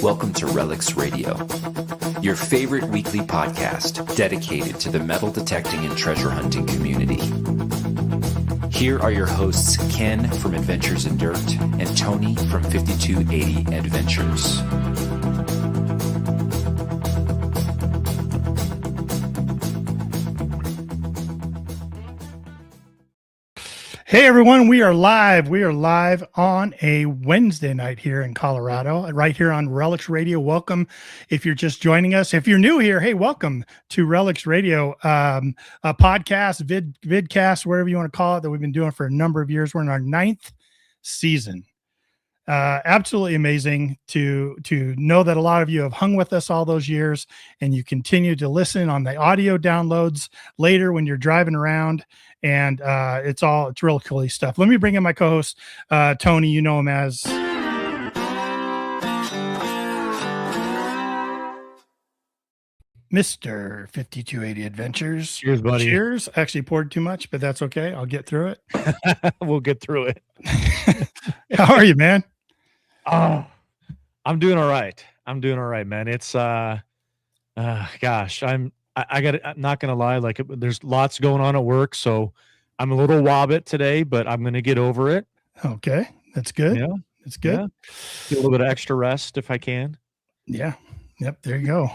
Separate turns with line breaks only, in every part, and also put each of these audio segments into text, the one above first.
Welcome to Relics Radio, your favorite weekly podcast dedicated to the metal detecting and treasure hunting community. Here are your hosts, Ken from Adventures in Dirt and Tony from 5280 Adventures.
Hey everyone, we are live. We are live on a Wednesday night here in Colorado, right here on Relics Radio. Welcome if you're just joining us. If you're new here, hey, welcome to Relics Radio, a podcast, vidcast, whatever you want to call it, that we've been doing for a number of years. We're in our 9th season. Absolutely amazing to know that a lot of you have hung with us all those years and you continue to listen on the audio downloads later when you're driving around. And it's real cool stuff. Let me bring in my co-host, Tony. You know him as Mr. 5280 Adventures.
Cheers, buddy.
Cheers. Actually poured too much, but that's okay. I'll get through it.
We'll get through it.
How are you, man?
Oh, I'm doing all right. Man. It's gosh, I'm not gonna lie, like there's lots going on at work, so I'm a little wobbit today, but I'm gonna get over it.
Okay, that's good.
Yeah,
that's good.
Yeah. Get a little bit of extra rest if I can.
Yeah. Yep. There you go.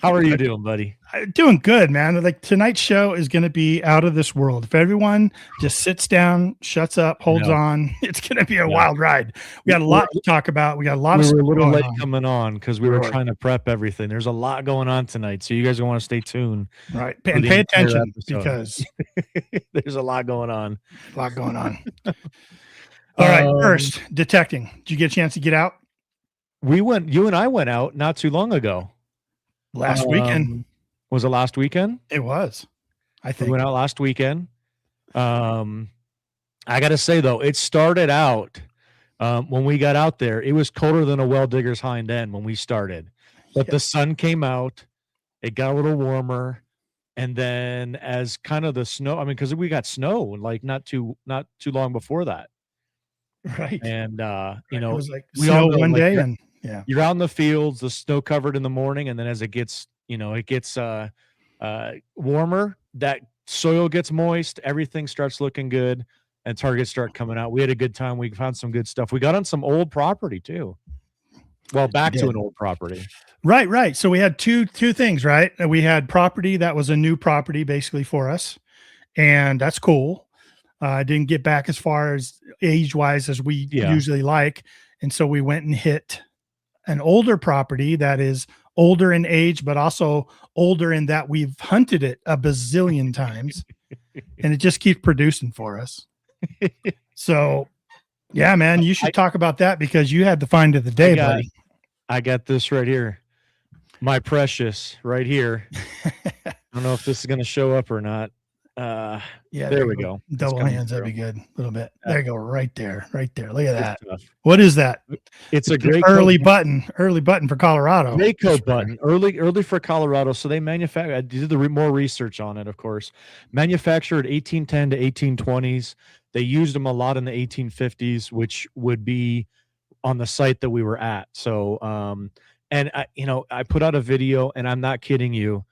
How are you doing, buddy?
Doing good, man. Like tonight's show is going to be out of this world. If everyone just sits down, shuts up, holds on, it's going to be a wild ride. We got a lot to talk about. We got a lot of stuff.
We were a little late coming on because we were trying to prep everything. There's a lot going on tonight, so you guys want to stay tuned.
Right. And pay attention because
there's a lot going on.
All right. First, detecting. Did you get a chance to get out?
You and I went out not too long ago.
Last weekend.
Was it last weekend?
It was. I think
we went out last weekend. I got to say though, it started out when we got out there, it was colder than a well digger's hind end when we started, but the sun came out, it got a little warmer. And then as kind of the snow, I mean, cause we got snow like not too long before that.
Right.
And,
it was like
we
snow
all know,
one
like,
day and
you're out in the fields, the snow covered in the morning. And then as it gets, warmer, that soil gets moist, everything starts looking good and targets start coming out. We had a good time. We found some good stuff. We got on some old property too. Well, back to an old property.
Right. So we had two things, right? We had property that was a new property basically for us. And that's cool. I didn't get back as far as age-wise as we usually like. And so we went and hit an older property that is older in age, but also older in that we've hunted it a bazillion times. And it just keeps producing for us. So, yeah, man, you should talk about that because you had the find of the day, buddy.
I got this right here. My precious right here. I don't know if this is going to show up or not. There we go.
Double hands, that'd be good. A little bit. There you go. Right there. Look at that. What is that?
It's a great
early button for Colorado.
Great code button. Early for Colorado. So they manufacture. I did more research on it, of course. Manufactured 1810 to 1820s. They used them a lot in the 1850s, which would be on the site that we were at. So, and I put out a video, and I'm not kidding you.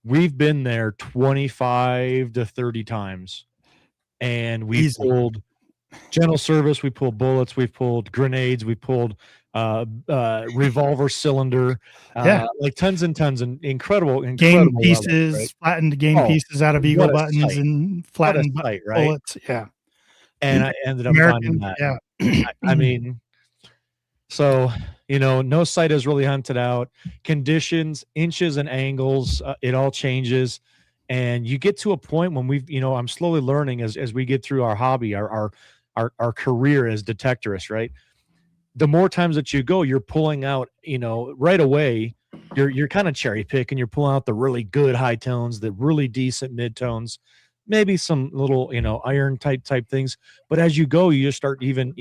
We've been there 25 to 30 times, and we pulled general service. We pulled bullets. We pulled grenades. We pulled revolver cylinder, like tons and tons and incredible
game pieces,
levels, right?
Flattened game pieces out of eagle buttons and flattened bullets. Yeah.
And I ended up finding that.
Yeah.
I mean, so, no site is really hunted out. Conditions, inches and angles, it all changes. And you get to a point when I'm slowly learning as we get through our hobby, our career as detectorists, right? The more times that you go, you're pulling out, right away, you're kind of cherry picking. You're pulling out the really good high tones, the really decent mid tones, maybe some little, iron type things. But as you go, you just start even,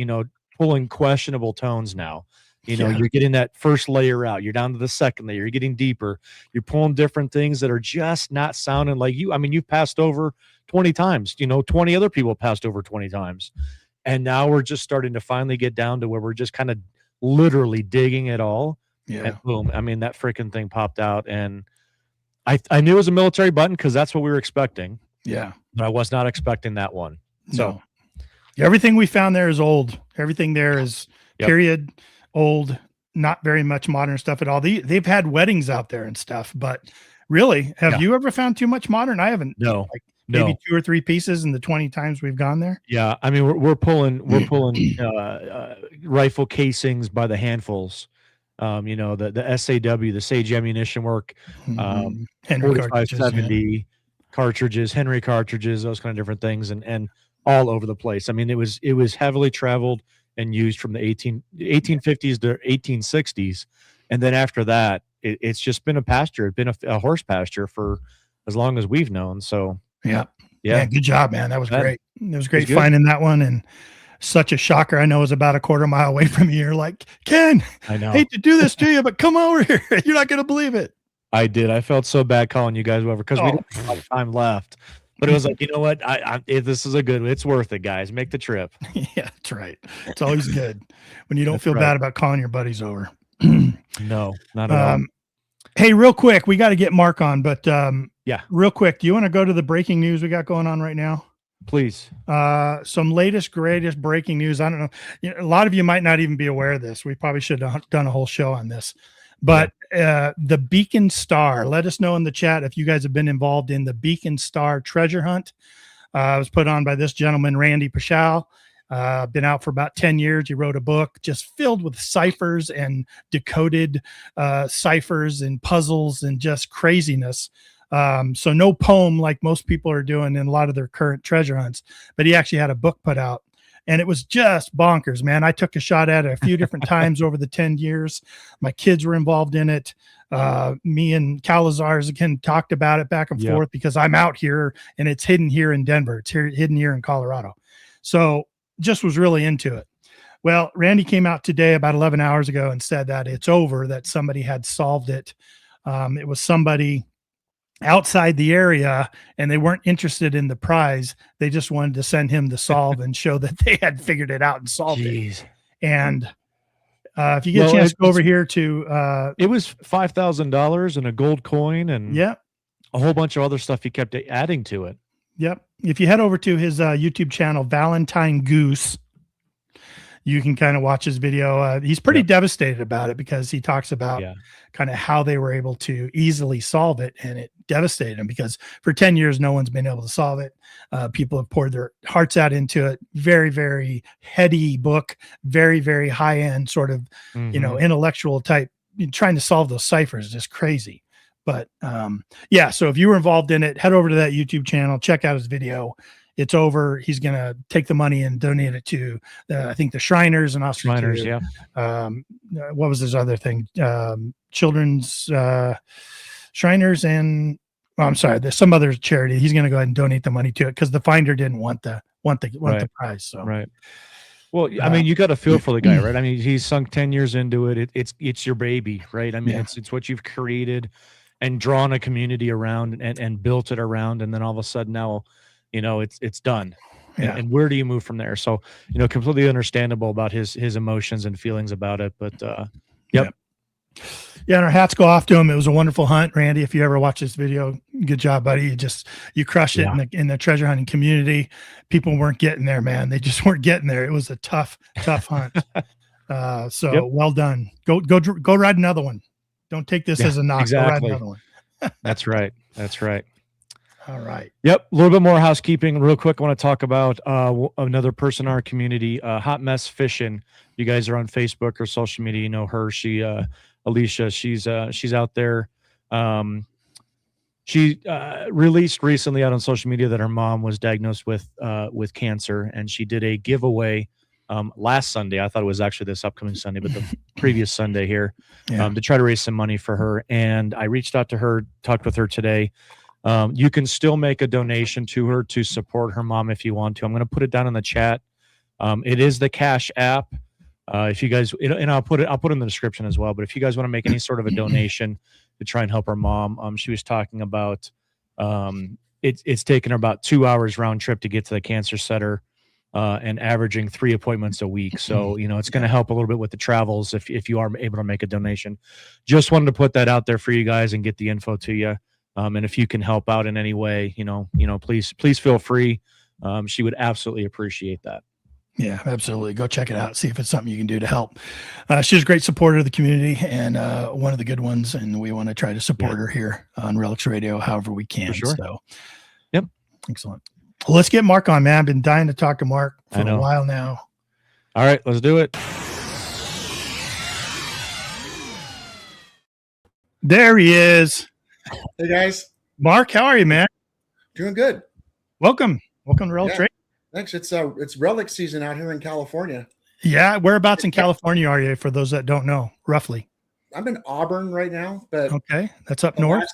pulling questionable tones now. You're getting that first layer out. You're down to the second layer. You're getting deeper. You're pulling different things that are just not sounding like you. I mean, you've passed over 20 times. 20 other people passed over 20 times. And now we're just starting to finally get down to where we're just kind of literally digging it all.
Yeah.
And boom, I mean, that freaking thing popped out, and I knew it was a military button because that's what we were expecting.
Yeah.
But I was not expecting that one. So
everything we found there is old. Everything there is period old, not very much modern stuff at all. They've had weddings out there and stuff, but really, have you ever found too much modern? I haven't.
No.
Maybe 2 or 3 pieces in the 20 times we've gone there.
Yeah, I mean, we're pulling rifle casings by the handfuls. The SAW, the Sage ammunition work,
Henry
4570 cartridges, Henry cartridges, those kind of different things, and all over the place. I mean, it was heavily traveled and used from the 1850s to 1860s, and then after that, it's just been a pasture. It's been a horse pasture for as long as we've known. So. Yeah.
Good job, man. That was great. It was great finding that one, and such a shocker. I know it was about a quarter mile away from you. You're like, Ken, I hate to do this to you, but come over here. You're not going to believe it.
I did. I felt so bad calling you guys over because we didn't have a lot of time left. But it was like, you know what? This is a good one. It's worth it, guys. Make the trip.
Yeah, that's right. It's always good when you don't feel bad about calling your buddies over.
No, not at all.
Hey, real quick, we got to get Mark on, but real quick, do you want to go to the breaking news we got going on right now?
Please.
Some greatest breaking news. I don't know. A lot of you might not even be aware of this. We probably should have done a whole show on this, but the Beacon Star, let us know in the chat if you guys have been involved in the Beacon Star treasure hunt. It was put on by this gentleman, Randy Pashal. Been out for about 10 years. He wrote a book just filled with ciphers and decoded ciphers and puzzles and just craziness. So no poem like most people are doing in a lot of their current treasure hunts, but he actually had a book put out, and it was just bonkers, man. I took a shot at it a few different times over the 10 years. My kids were involved in it. Me and Calazars again talked about it back and forth because I'm out here and it's hidden here in Denver. It's hidden here in Colorado. So just was really into it. Well, Randy came out today about 11 hours ago and said that it's over, that somebody had solved it. It was somebody outside the area and they weren't interested in the prize. They just wanted to send him the solve and show that they had figured it out and solved it. And if you get a chance to go over here to
it was $5,000 and a gold coin and
a
whole bunch of other stuff he kept adding to it.
Yep. If you head over to his YouTube channel, Valentine Goose, you can kind of watch his video. He's pretty devastated about it because he talks about kind of how they were able to easily solve it. And it devastated him because for 10 years, no one's been able to solve it. People have poured their hearts out into it. Very, very heady book, very, very high end sort of, intellectual type. Trying to solve those ciphers is just crazy. But so if you were involved in it, head over to that YouTube channel, check out his video. It's over. He's going to take the money and donate it to, I think, the Shriners and also what was his other thing? Children's Shriners and, I'm sorry, there's some other charity. He's going to go ahead and donate the money to it because the finder didn't want the prize. So
Well, I mean, you got to feel for the guy, right? I mean, he's sunk 10 years into it. It's your baby, right? I mean, it's what you've created and drawn a community around and built it around. And then all of a sudden now, it's done. And where do you move from there? So, completely understandable about his emotions and feelings about it. But
and our hats go off to him. It was a wonderful hunt, Randy. If you ever watch this video, good job, buddy. You crushed it in the treasure hunting community. People weren't getting there, man. They just weren't getting there. It was a tough hunt. Well done. Go ride another one. Don't take this as a knock.
Exactly.
Go ride another one.
That's right.
All right.
Yep. A little bit more housekeeping real quick. I want to talk about another person in our community, Hot Mess Fishing. You guys are on Facebook or social media. You know her. Alicia, she's out there. She released recently out on social media that her mom was diagnosed with cancer, and she did a giveaway last Sunday. I thought it was actually this upcoming Sunday, but the previous Sunday here to try to raise some money for her. And I reached out to her, talked with her today. You can still make a donation to her to support her mom if you want to. I'm going to put it down in the chat. It is the Cash App. If you guys, and I'll put it in the description as well. But if you guys want to make any sort of a donation to try and help her mom, she was talking about it's taken her about 2 hours round trip to get to the cancer center. and averaging 3 appointments a week. So, it's going to help a little bit with the travels if you are able to make a donation. Just wanted to put that out there for you guys and get the info to you. And if you can help out in any way, please feel free. She would absolutely appreciate that.
Yeah, absolutely. Go check it out. See if it's something you can do to help. She's a great supporter of the community and one of the good ones. And we want to try to support her here on Relics Radio however we can.
For sure.
So,
yep.
Excellent. Well, let's get Mark on, man. I've been dying to talk to Mark for a while now.
All right, let's do it.
There he is.
Hey, guys.
Mark, how are you, man?
Doing good.
Welcome to Relics Radio.
Thanks. It's relic season out here in California.
Yeah. Whereabouts in California are you, for those that don't know, roughly?
I'm in Auburn right now, but
okay. That's up north.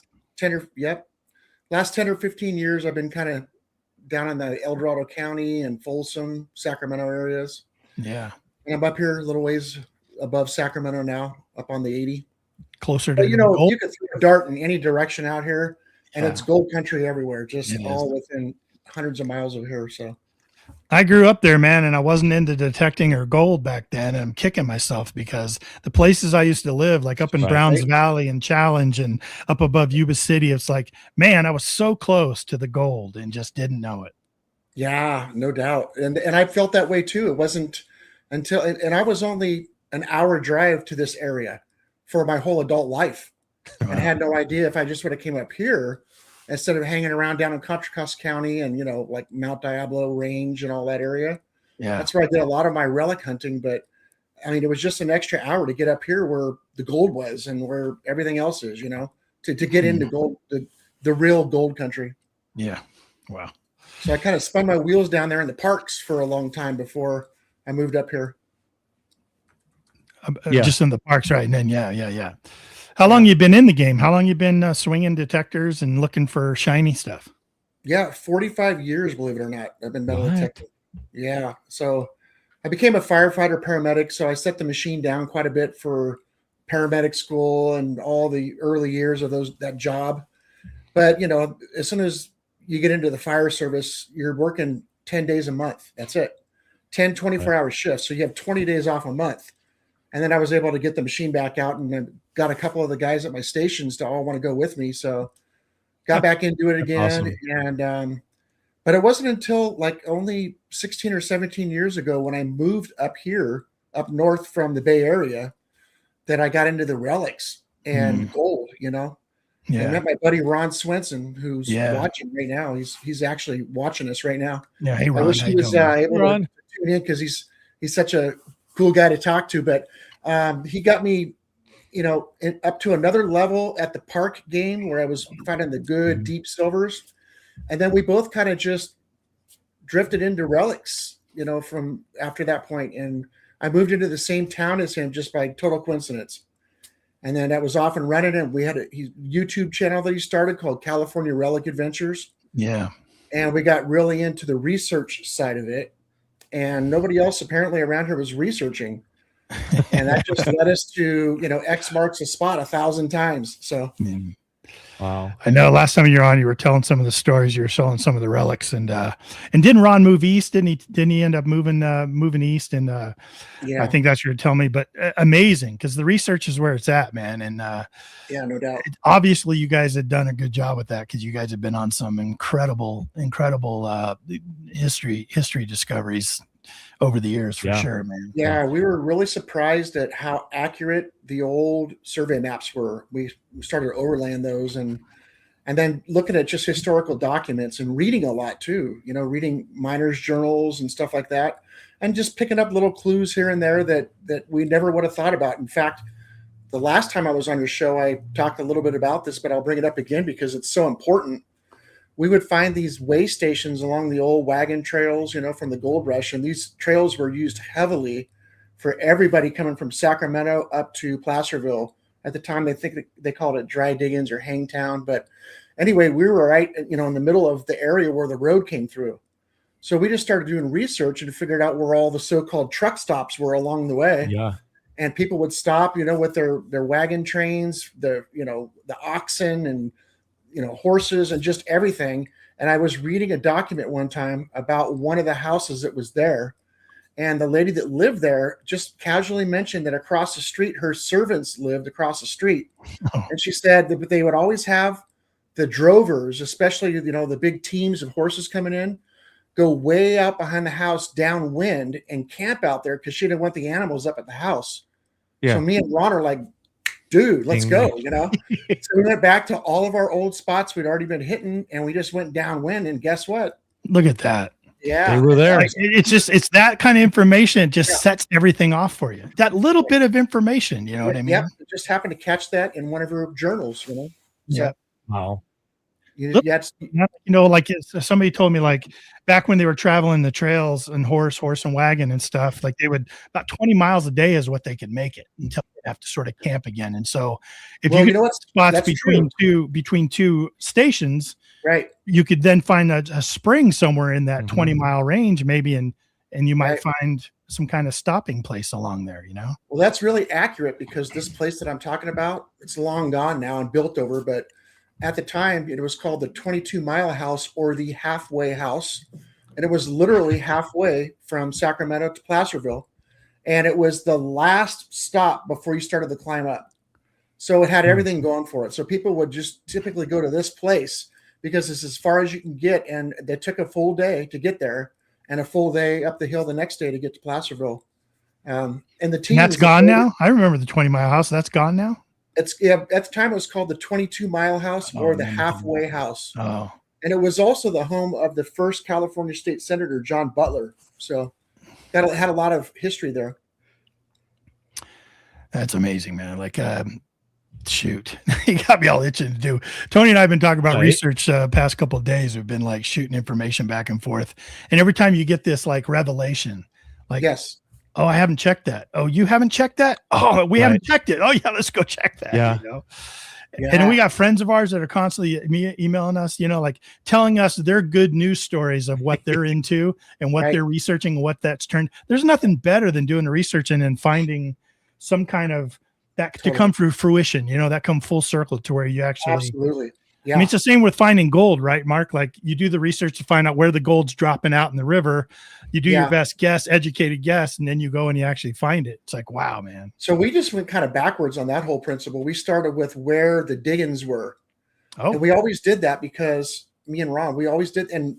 Last 10 or 15 years, I've been kind of down in the El Dorado County and Folsom, Sacramento areas.
Yeah.
And I'm up here a little ways above Sacramento now, up on the 80.
Closer to
gold. You could throw a dart in any direction out here, and it's gold country everywhere, just all within hundreds of miles of here. So
I grew up there, man, and I wasn't into detecting or gold back then. And I'm kicking myself because the places I used to live, like up in Browns Valley and Challenge and up above Yuba City, it's like, man, I was so close to the gold and just didn't know it.
Yeah, no doubt. And I felt that way too. It wasn't until, and I was only an hour drive to this area for my whole adult life. And I had no idea if I just would have came up here instead of hanging around down in Contra Costa County and, like Mount Diablo Range and all that area. Yeah. That's where I did a lot of my relic hunting. But I mean, it was just an extra hour to get up here where the gold was and where everything else is, to get into gold, the real gold country.
Yeah. Wow.
So I kind of spun my wheels down there in the parks for a long time before I moved up here.
Just in the parks, right? And then, yeah. How long you been in the game? How long you been swinging detectors and looking for shiny stuff?
Yeah, 45 years, believe it or not. I've been metal detecting. Yeah. So I became a firefighter paramedic. So I set the machine down quite a bit for paramedic school and all the early years of that job. But, as soon as you get into the fire service, you're working 10 days a month. That's it. 10, 24-hour shifts. So you have 20 days off a month. And then I was able to get the machine back out and then got a couple of the guys at my stations to all want to go with me. So got back into it again. Awesome. And, but it wasn't until like only 16 or 17 years ago when I moved up here, up north from the Bay Area, that I got into the relics and gold, Yeah. I met my buddy Ron Swenson, who's watching right now. He's actually watching us right now.
Yeah, hey Ron,
I wish he was able to tune in because he's such a cool guy to talk to. But he got me, up to another level at the park game where I was finding the good deep silvers, and then we both kind of just drifted into relics, from after that point. And I moved into the same town as him just by total coincidence. And then that was off and running, and we had a YouTube channel that he started called California Relic Adventures.
Yeah. And
we got really into the research side of it, and nobody else apparently around here was researching. And that just led us to, X marks a spot 1,000 times. So,
wow. I know last time you were on, you were telling some of the stories, you were showing some of the relics, and didn't Ron move east? Didn't he end up moving east? And I think that's what you're telling me, but amazing. Cause the research is where it's at, man. And
yeah, no doubt.
Obviously you guys had done a good job with that, cause you guys have been on some incredible history discoveries over the years for sure, man.
Yeah, we were really surprised at how accurate the old survey maps were. We started to overland those and then looking at just historical documents and reading a lot too, reading miners' journals and stuff like that, and just picking up little clues here and there that we never would have thought about. In fact, the last time I was on your show, I talked a little bit about this, but I'll bring it up again because it's so important. We would find these way stations along the old wagon trails, from the gold rush. And these trails were used heavily for everybody coming from Sacramento up to Placerville. At the time, they called it Dry Diggins or Hangtown. But anyway, we were right, in the middle of the area where the road came through. So we just started doing research and figured out where all the so-called truck stops were along the way.
Yeah.
And people would stop, with their wagon trains, the oxen and, horses and just everything. And I was reading a document one time about one of the houses that was there. And the lady that lived there just casually mentioned that across the street, her servants lived across the street.
Oh.
And she said that they would always have the drovers, especially, the big teams of horses coming in, go way out behind the house downwind and camp out there because she didn't want the animals up at the house.
Yeah.
So me and Ron are like, dude, let's go, So we went back to all of our old spots we'd already been hitting, and we just went downwind, and guess what?
Look at that.
Yeah.
They were there.
Like, it's that kind of information. It just sets everything off for you. That little bit of information, you know what I mean?
Yeah. I just happened to catch that in one of her journals, So,
Yeah.
Wow.
Like somebody told me, like back when they were traveling the trails and horse and wagon and stuff, like they would about 20 miles a day is what they could make it until they have to sort of camp again. And so if you get spots between two stations,
right,
you could then find a spring somewhere in that 20-mile range, maybe, and you might find some kind of stopping place along there,
Well, that's really accurate because this place that I'm talking about, it's long gone now and built over, but at the time, it was called the 22-mile house or the halfway house. And it was literally halfway from Sacramento to Placerville. And it was the last stop before you started the climb up. So it had everything going for it. So people would just typically go to this place because it's as far as you can get. And they took a full day to get there and a full day up the hill the next day to get to Placerville. And the team.
That's gone now? I remember the 20-mile house. That's gone now?
At the time it was called the 22-mile house or the halfway house.
Oh.
And it was also the home of the first California state senator, John Butler. So that had a lot of history there.
That's amazing, man. Like, shoot, you got me all itching to do. Tony and I have been talking about research past couple of days. We've been like shooting information back and forth. And every time you get this like revelation, like,
yes.
Oh, I haven't checked that. Oh, you haven't checked that? Oh, we haven't checked it. Oh, yeah, let's go check that.
Yeah.
And then we got friends of ours that are constantly emailing us, like telling us their good news stories of what they're into and what they're researching and what that's turned. There's nothing better than doing the research and then finding some kind of that to come through fruition, that come full circle to where you actually.
Absolutely. Yeah.
I mean, it's the same with finding gold, right, Mark? Like you do the research to find out where the gold's dropping out in the river. You do your best guess, educated guess, and then you go and you actually find it. It's like, wow, man.
So we just went kind of backwards on that whole principle. We started with where the diggings were. Oh. And we always did that because me and Ron, we always did, and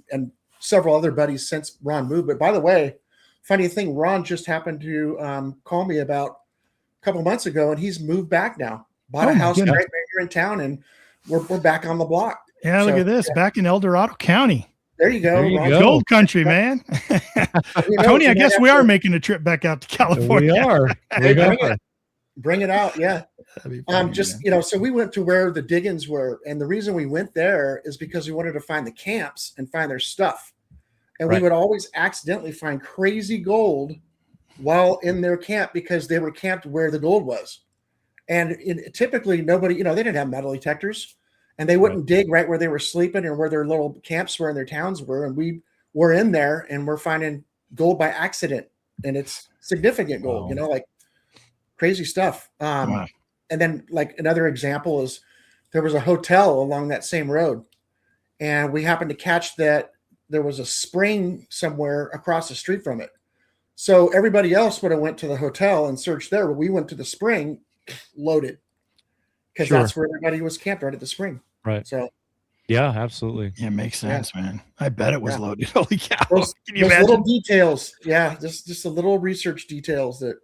several other buddies since Ron moved. But by the way, funny thing, Ron just happened to call me about a couple months ago, and he's moved back now. Bought a house right here in town, and we're back on the block.
Yeah, look at this. Back in El Dorado County.
There you go.
Gold country, man. Tony, I guess we are making a trip back out to California.
We are.
Bring it out. Yeah. So we went to where the diggings were. And the reason we went there is because we wanted to find the camps and find their stuff. And we would always accidentally find crazy gold while in their camp because they were camped where the gold was. And typically nobody, they didn't have metal detectors. And they wouldn't dig right where they were sleeping or where their little camps were and their towns were. And we were in there and we're finding gold by accident. And it's significant gold, like crazy stuff. And then like another example is there was a hotel along that same road. And we happened to catch that there was a spring somewhere across the street from it. So everybody else would have went to the hotel and searched there. But we went to the spring loaded because that's where everybody was camped right at the spring.
Right.
So,
yeah, absolutely.
Yeah, it makes sense, man. I bet it was loaded. Holy cow!
Those little details, just the little research details that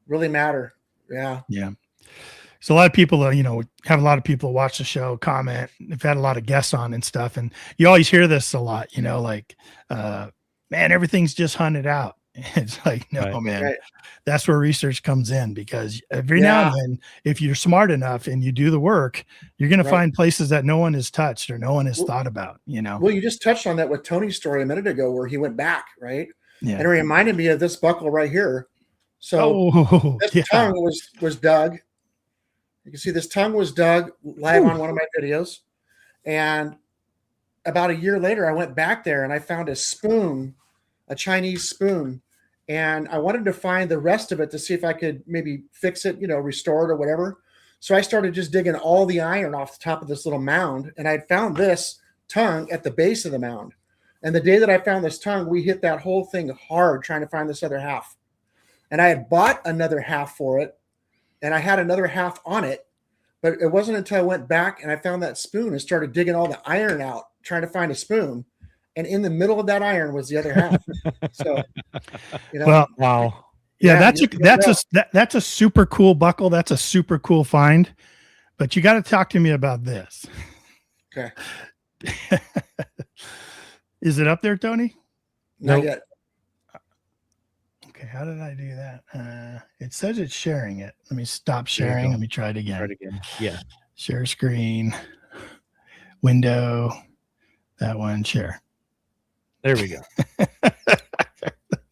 really matter. Yeah.
So a lot of people, have a lot of people watch the show, comment. They've had a lot of guests on and stuff, and you always hear this a lot. Man, everything's just hunted out. It's like, no, man, that's where research comes in because every now and then, if you're smart enough and you do the work, you're going to find places that no one has touched or no one has thought about,
Well, you just touched on that with Tony's story a minute ago where he went back, right?
Yeah.
And it reminded me of this buckle right here. So this tongue was dug. You can see this tongue was dug live on one of my videos. And about a year later, I went back there and I found a spoon, a Chinese spoon. And I wanted to find the rest of it to see if I could maybe fix it, restore it or whatever. So I started just digging all the iron off the top of this little mound. And I'd found this tongue at the base of the mound. And the day that I found this tongue, we hit that whole thing hard trying to find this other half. And I had bought another half for it, and I had another half on it. But it wasn't until I went back and I found that spoon and started digging all the iron out, trying to find a spoon. And in the middle of that iron was the other half. So,
well,
wow.
Yeah, that's a super cool buckle. That's a super cool find. But you got to talk to me about this.
Okay.
Is it up there, Tony?
Not yet.
Okay, how did I do that? It says it's sharing it. Let me stop sharing. Let me try it again.
Yeah.
Share screen, window, that one, share.
There we go.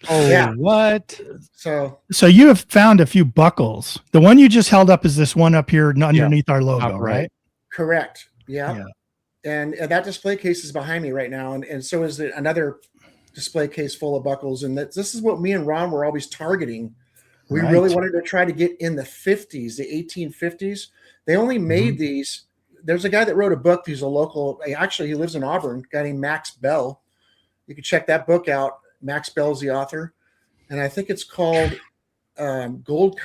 Oh, yeah. What?
So
you have found a few buckles. The one you just held up is this one up here underneath our logo, right?
Correct. Yeah. And that display case is behind me right now. And so is another display case full of buckles. And this is what me and Ron were always targeting. We really wanted to try to get in the 50s, the 1850s. They only made these. There's a guy that wrote a book. He's a local. Actually, he lives in Auburn, a guy named Max Bell. You can check that book out. Max Bell's the author. And I think it's called Gold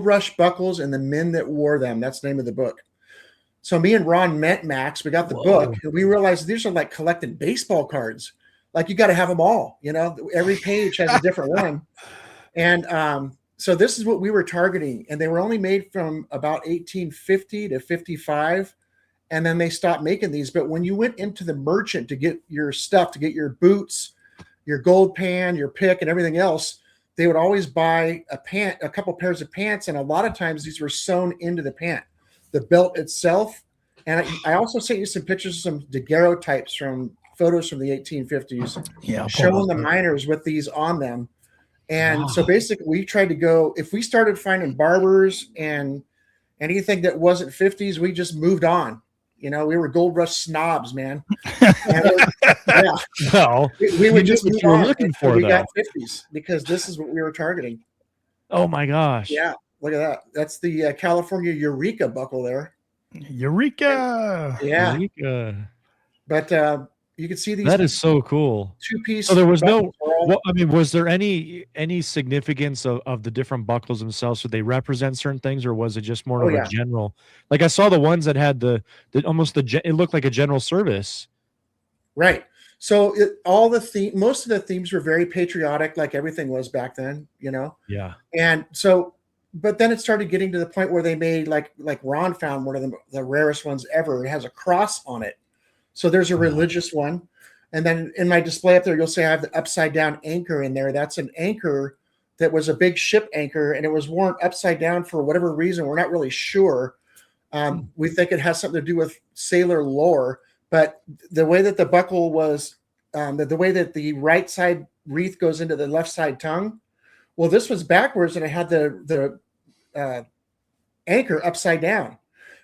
Rush Buckles and the Men That Wore Them. That's the name of the book. So me and Ron met Max. We got the book, and we realized these are like collecting baseball cards. Like you got to have them all. Every page has a different one. And so this is what we were targeting. And they were only made from about 1850 to 55. And then they stopped making these. But when you went into the merchant to get your stuff, to get your boots, your gold pan, your pick, and everything else, they would always buy a couple pairs of pants. And a lot of times these were sewn into the pant. The belt itself. And I also sent you some pictures of some daguerreotypes from photos from the 1850s showing the miners with these on them. And so basically we tried to go, if we started finding barbers and anything that wasn't 50s, we just moved on. We were gold rush snobs, man.
Well,
we would just move on.
Looking for
we got 50s because this is what we were targeting.
Oh my gosh.
Yeah. Look at that. That's the California Eureka buckle there.
Eureka.
Yeah.
Eureka.
But you can see these.
That is so cool.
Two-piece.
So there was was there any significance of the different buckles themselves? Did they represent certain things, or was it just more of a general? Like I saw the ones that had it looked like a general service.
Right. So most of the themes were very patriotic, like everything was back then,
Yeah.
And so, but then it started getting to the point where they made like Ron found one of the rarest ones ever. It has a cross on it. So there's a religious one. And then in my display up there, you'll see I have the upside down anchor in there. That's an anchor that was a big ship anchor, and it was worn upside down for whatever reason. We're not really sure. We think it has something to do with sailor lore, but the way that the buckle was, the way that the right side wreath goes into the left side tongue, well, this was backwards, and it had the anchor upside down.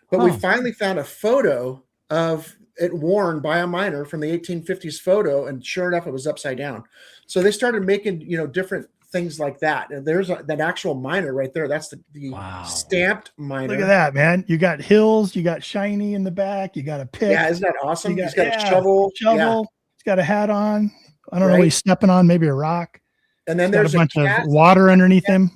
But we finally found a photo of it worn by a miner from the 1850s photo, and sure enough, it was upside down. So they started making, different things like that. And there's that actual miner right there. That's the stamped miner.
Look at that, man. You got hills, you got shiny in the back, you got a pick.
Yeah, isn't that awesome? He's got a shovel.
Yeah. He's got a hat on. I don't know what he's stepping on, maybe a rock.
And then there's
a bunch of water underneath him.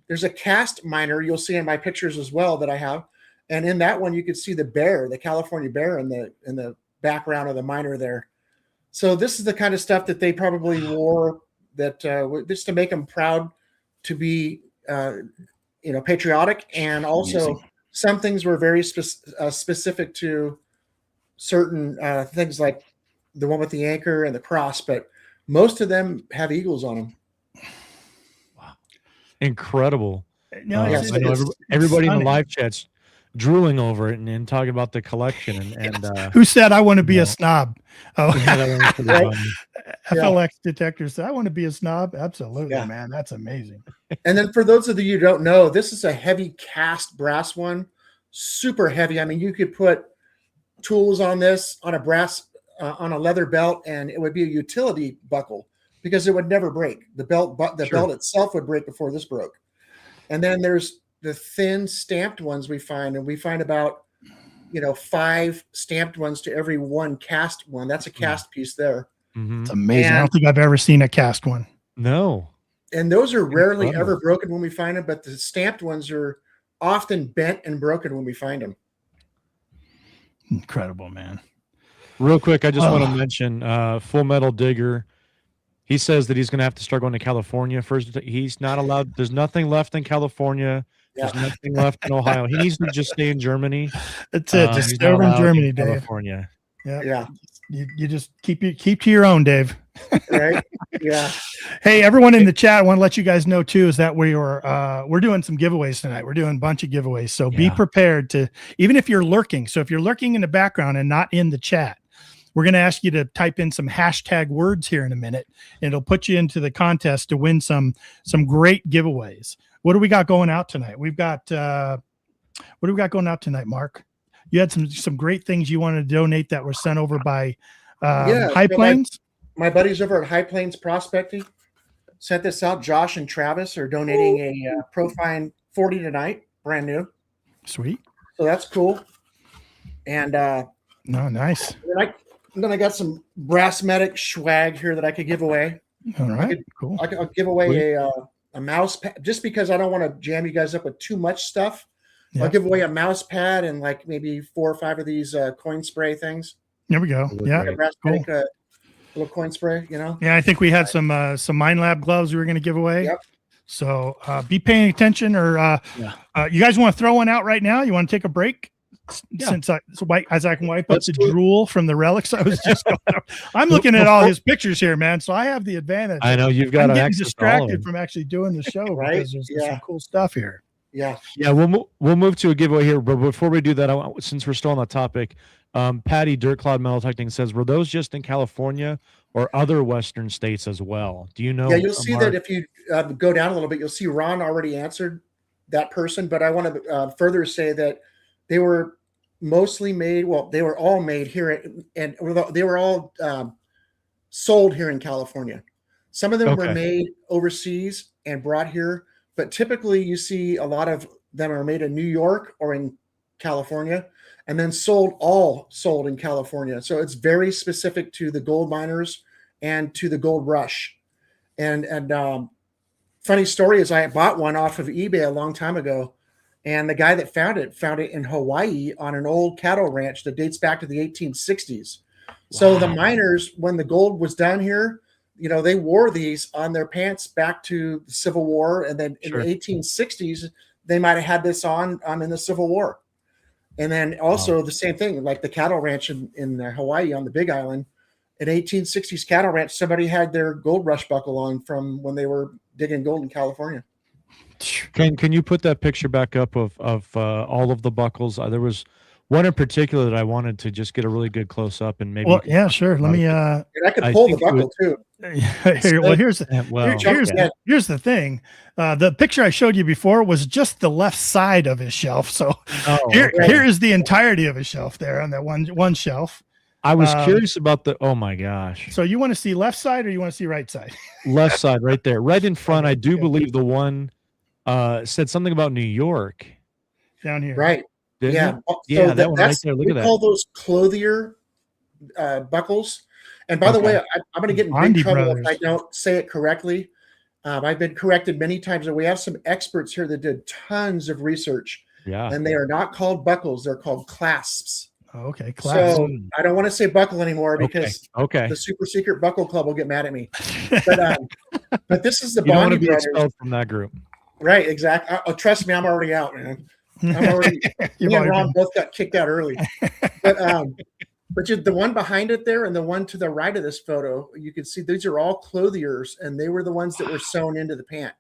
There's a cast miner you'll see in my pictures as well that I have. And in that one, you could see the bear, the California bear in the background of the miner there. So this is the kind of stuff that they probably wore that just to make them proud to be, patriotic. And also some things were very specific to certain things like the one with the anchor and the cross, but most of them have eagles on them.
Wow. Incredible.
No,
I know everybody in the live chat's drooling over it and talking about the collection and
who said I want to be a snob? Oh,
right?
FLX detector said I want to be a snob. Absolutely, man. That's amazing.
And then for those of you who don't know, this is a heavy cast brass one, super heavy. I mean, you could put tools on this on a brass on a leather belt, and it would be a utility buckle because it would never break. The belt itself would break before this broke. And then there's the thin stamped ones we find, and we find about 5 stamped ones to every one cast one. That's a cast piece there.
It's amazing. I don't think I've ever seen a cast one.
No.
And those are rarely ever broken when we find them, but the stamped ones are often bent and broken when we find them.
Incredible, man.
Real quick, I just want to mention Full Metal Digger. He says that he's going to have to start going to California first. He's not allowed. There's nothing left in California. There's nothing left in Ohio. He needs to just stay in Germany.
That's it. Just stay over in Germany, Dave.
California.
Yeah. You just keep to your own, Dave.
Right. Yeah.
Hey, everyone in the chat, I want to let you guys know too, is that we're doing some giveaways tonight. We're doing a bunch of giveaways. So be prepared to, even if you're lurking. So if you're lurking in the background and not in the chat, we're going to ask you to type in some hashtag words here in a minute, and it'll put you into the contest to win some great giveaways. What do we got going out tonight? We've got what do we got going out tonight, Mark? You had some great things you wanted to donate that were sent over by High Plains.
My buddies over at High Plains Prospecting sent this out. Josh and Travis are donating a Profine 40 tonight, brand new.
Sweet.
So that's cool. And
nice.
Then I got some Brass Medic swag here that I could give away.
All right, cool.
I'll give away a mouse pad, just because I don't want to jam you guys up with too much stuff. Yeah. I'll give away a mouse pad and like maybe 4 or 5 of these coin spray things.
There we go. Yeah,
Brass Medic, little coin spray,
Yeah, I think we had some Minelab gloves we were going to give away.
Yep.
So be paying attention, or you guys want to throw one out right now? You want to take a break? Since as I can wipe up the drool from the relics, I was just going over. I'm looking at all his pictures here, man. So I have the advantage.
I know you've got.
I'm getting distracted from actually doing the show,
right?
Because there's some cool stuff here.
Yeah.
We'll move to a giveaway here, but before we do that, since we're still on that topic, Patty Dirt Cloud Metal Detecting says, were those just in California or other Western states as well? Do you know?
Yeah, you'll see that if you go down a little bit, you'll see Ron already answered that person, but I want to further say that they were mostly made. Well, they were all made here, and they were all sold here in California. Some of them were made overseas and brought here, but typically you see a lot of them are made in New York or in California, and then sold in California. So it's very specific to the gold miners and to the gold rush. And funny story is I bought one off of eBay a long time ago, and the guy that found it in Hawaii on an old cattle ranch that dates back to the 1860s. Wow. So the miners, when the gold was done here, they wore these on their pants back to the Civil War. And then in the 1860s, they might've had this on in the Civil War. And then also the same thing, like the cattle ranch in Hawaii on the Big Island, an 1860s cattle ranch, somebody had their gold rush buckle on from when they were digging gold in California.
Can you put that picture back up of all of the buckles? There was one in particular that I wanted to just get a really good close up, and maybe.
Well, yeah, sure. Let me.
And I could pull the buckle too.
Here's the thing. The picture I showed you before was just the left side of his shelf. So here is the entirety of his shelf there on that one shelf.
I was curious about the. Oh my gosh!
So you want to see left side or you want to see right side? Left
side, right there, right in front. I do believe the one said something about New York.
Down here,
right?
That one right there. Look at that.
We call those clothier buckles. And by the way, I'm going to get in big trouble if I don't say it correctly. I've been corrected many times, and we have some experts here that did tons of research.
Yeah.
And they are not called buckles; they're called clasps.
Oh, okay, clasps.
So I don't want to say buckle anymore because the super secret buckle club will get mad at me. But this is the Bondi brothers
from that group,
right? Exactly. Oh, trust me, I'm already out, man. I'm already. Me and Ron both got kicked out early, but the one behind it there and the one to the right of this photo, you can see these are all clothiers, and they were the ones that were sewn into the pant.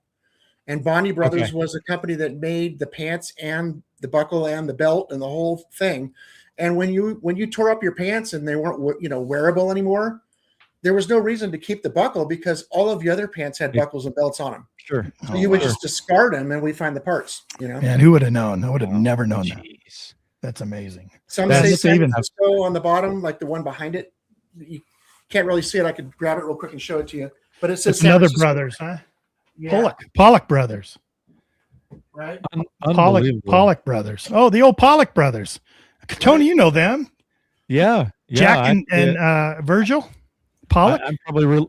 And Bondi Brothers was a company that made the pants and the buckle and the belt and the whole thing. And when you tore up your pants and they weren't wearable anymore, there was no reason to keep the buckle because all of the other pants had buckles and belts on them.
Sure.
So you would just discard them and we find the parts.
Man, who would have known? I would have never known that. That's amazing.
Some say San Francisco on the bottom, like the one behind it. You can't really see it. I could grab it real quick and show it to you. But it says
another brothers, huh?
Yeah.
Pollock brothers.
Right?
Pollock brothers. Oh, the old Pollock brothers. Tony, you know them.
Yeah.
Jack and Virgil Pollock.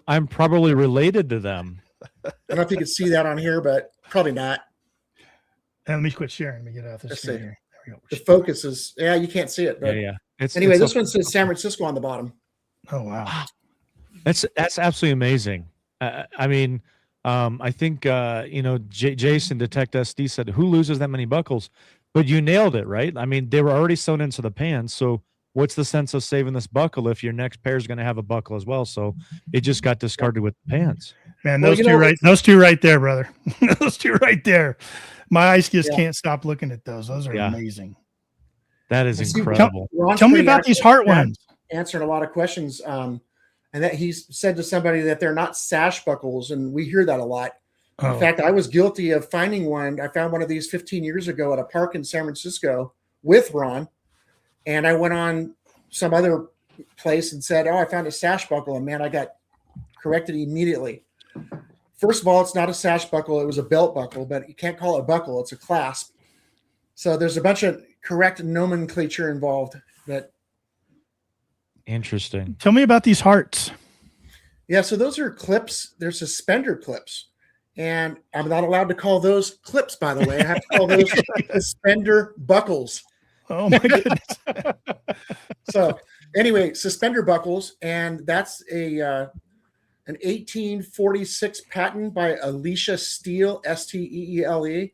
I'm probably related to them.
I don't know if you can see that on here, but probably not.
Let me quit sharing. Let me get off this screen here. There we go.
The focus is, you can't see it. But anyway, this one says San Francisco on the bottom.
Oh, wow.
That's absolutely amazing. I mean, I think, Jason, Detect SD, said, who loses that many buckles? But you nailed it, right? I mean, they were already sewn into the pants. So what's the sense of saving this buckle if your next pair is going to have a buckle as well? So it just got discarded with the pants.
Man, those two right there, brother. Those two right there. My eyes just can't stop looking at those. Those are amazing.
That is incredible.
Tell me about these heart ones.
Answering a lot of questions. And that he's said to somebody that they're not sash buckles. And we hear that a lot. Oh. In fact, I was guilty of finding one. I found one of these 15 years ago at a park in San Francisco with Ron. And I went on some other place and said, I found a sash buckle. And man, I got corrected immediately. First of all, it's not a sash buckle. It was a belt buckle, but you can't call it a buckle. It's a clasp. So there's a bunch of correct nomenclature involved. But
interesting.
Tell me about these hearts.
Yeah, so those are clips. They're suspender clips. And I'm not allowed to call those clips, by the way. I have to call those suspender buckles.
Oh, my goodness.
So anyway, suspender buckles. And that's an 1846 patent by Alicia Steele, Steele.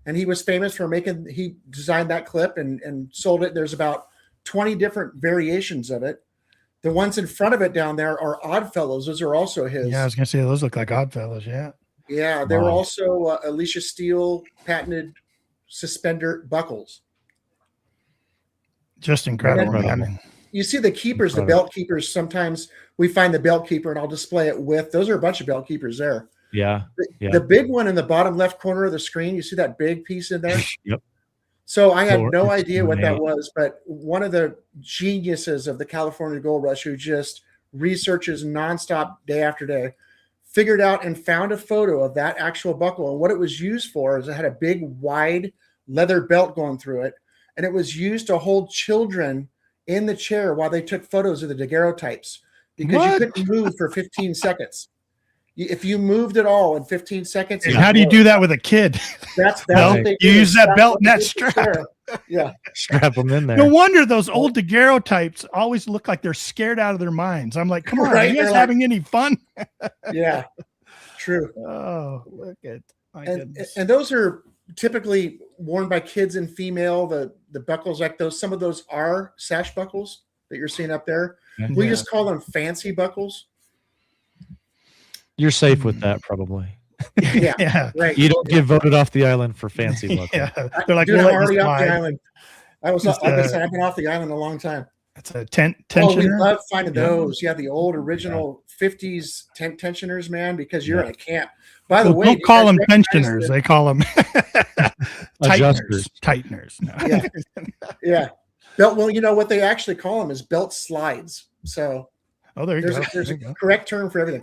And he was famous for he designed that clip and sold it. There's about 20 different variations of it. The ones in front of it down there are Oddfellows. Those are also his.
Yeah, I was going to say, those look like Oddfellows, yeah.
Yeah, they were also Alicia Steele patented suspender buckles.
Just incredible.
You see the keepers, the belt keepers. Sometimes we find the belt keeper and I'll display it with. Those are a bunch of belt keepers there.
Yeah.
The big one in the bottom left corner of the screen, you see that big piece in there?
Yep.
So I had no idea what that was, but one of the geniuses of the California Gold Rush who just researches nonstop day after day, figured out and found a photo of that actual buckle. And what it was used for is it had a big, wide leather belt going through it. And it was used to hold children in the chair while they took photos of the daguerreotypes because you couldn't move for 15 seconds. If you moved at all in 15 seconds.
And how do you do that with a kid?
That's what they
you use that belt and that strap.
Yeah.
Strap them in there.
No wonder those old daguerreotypes always look like they're scared out of their minds. I'm like, come on, are you guys having any fun?
Yeah, true.
Oh, look at my goodness.
And those are typically worn by kids and female. The buckles like those, some of those are sash buckles that you're seeing up there. Yeah. We just call them fancy buckles.
You're safe with that, probably.
Yeah, right.
You don't get voted off the island for fancy buckles.
Yeah, they're like,
dude, I'm already off the island. I've been off the island a long time.
It's a tensioner.
We love finding those. Yeah, the old original 50s tent tensioners, man, because you're in a camp. By the way,
don't call them tensioners. They call them tighteners. No.
Yeah. Belt. Well, you know what they actually call them is belt slides. So.
Oh, there you go.
There's a correct term for everything.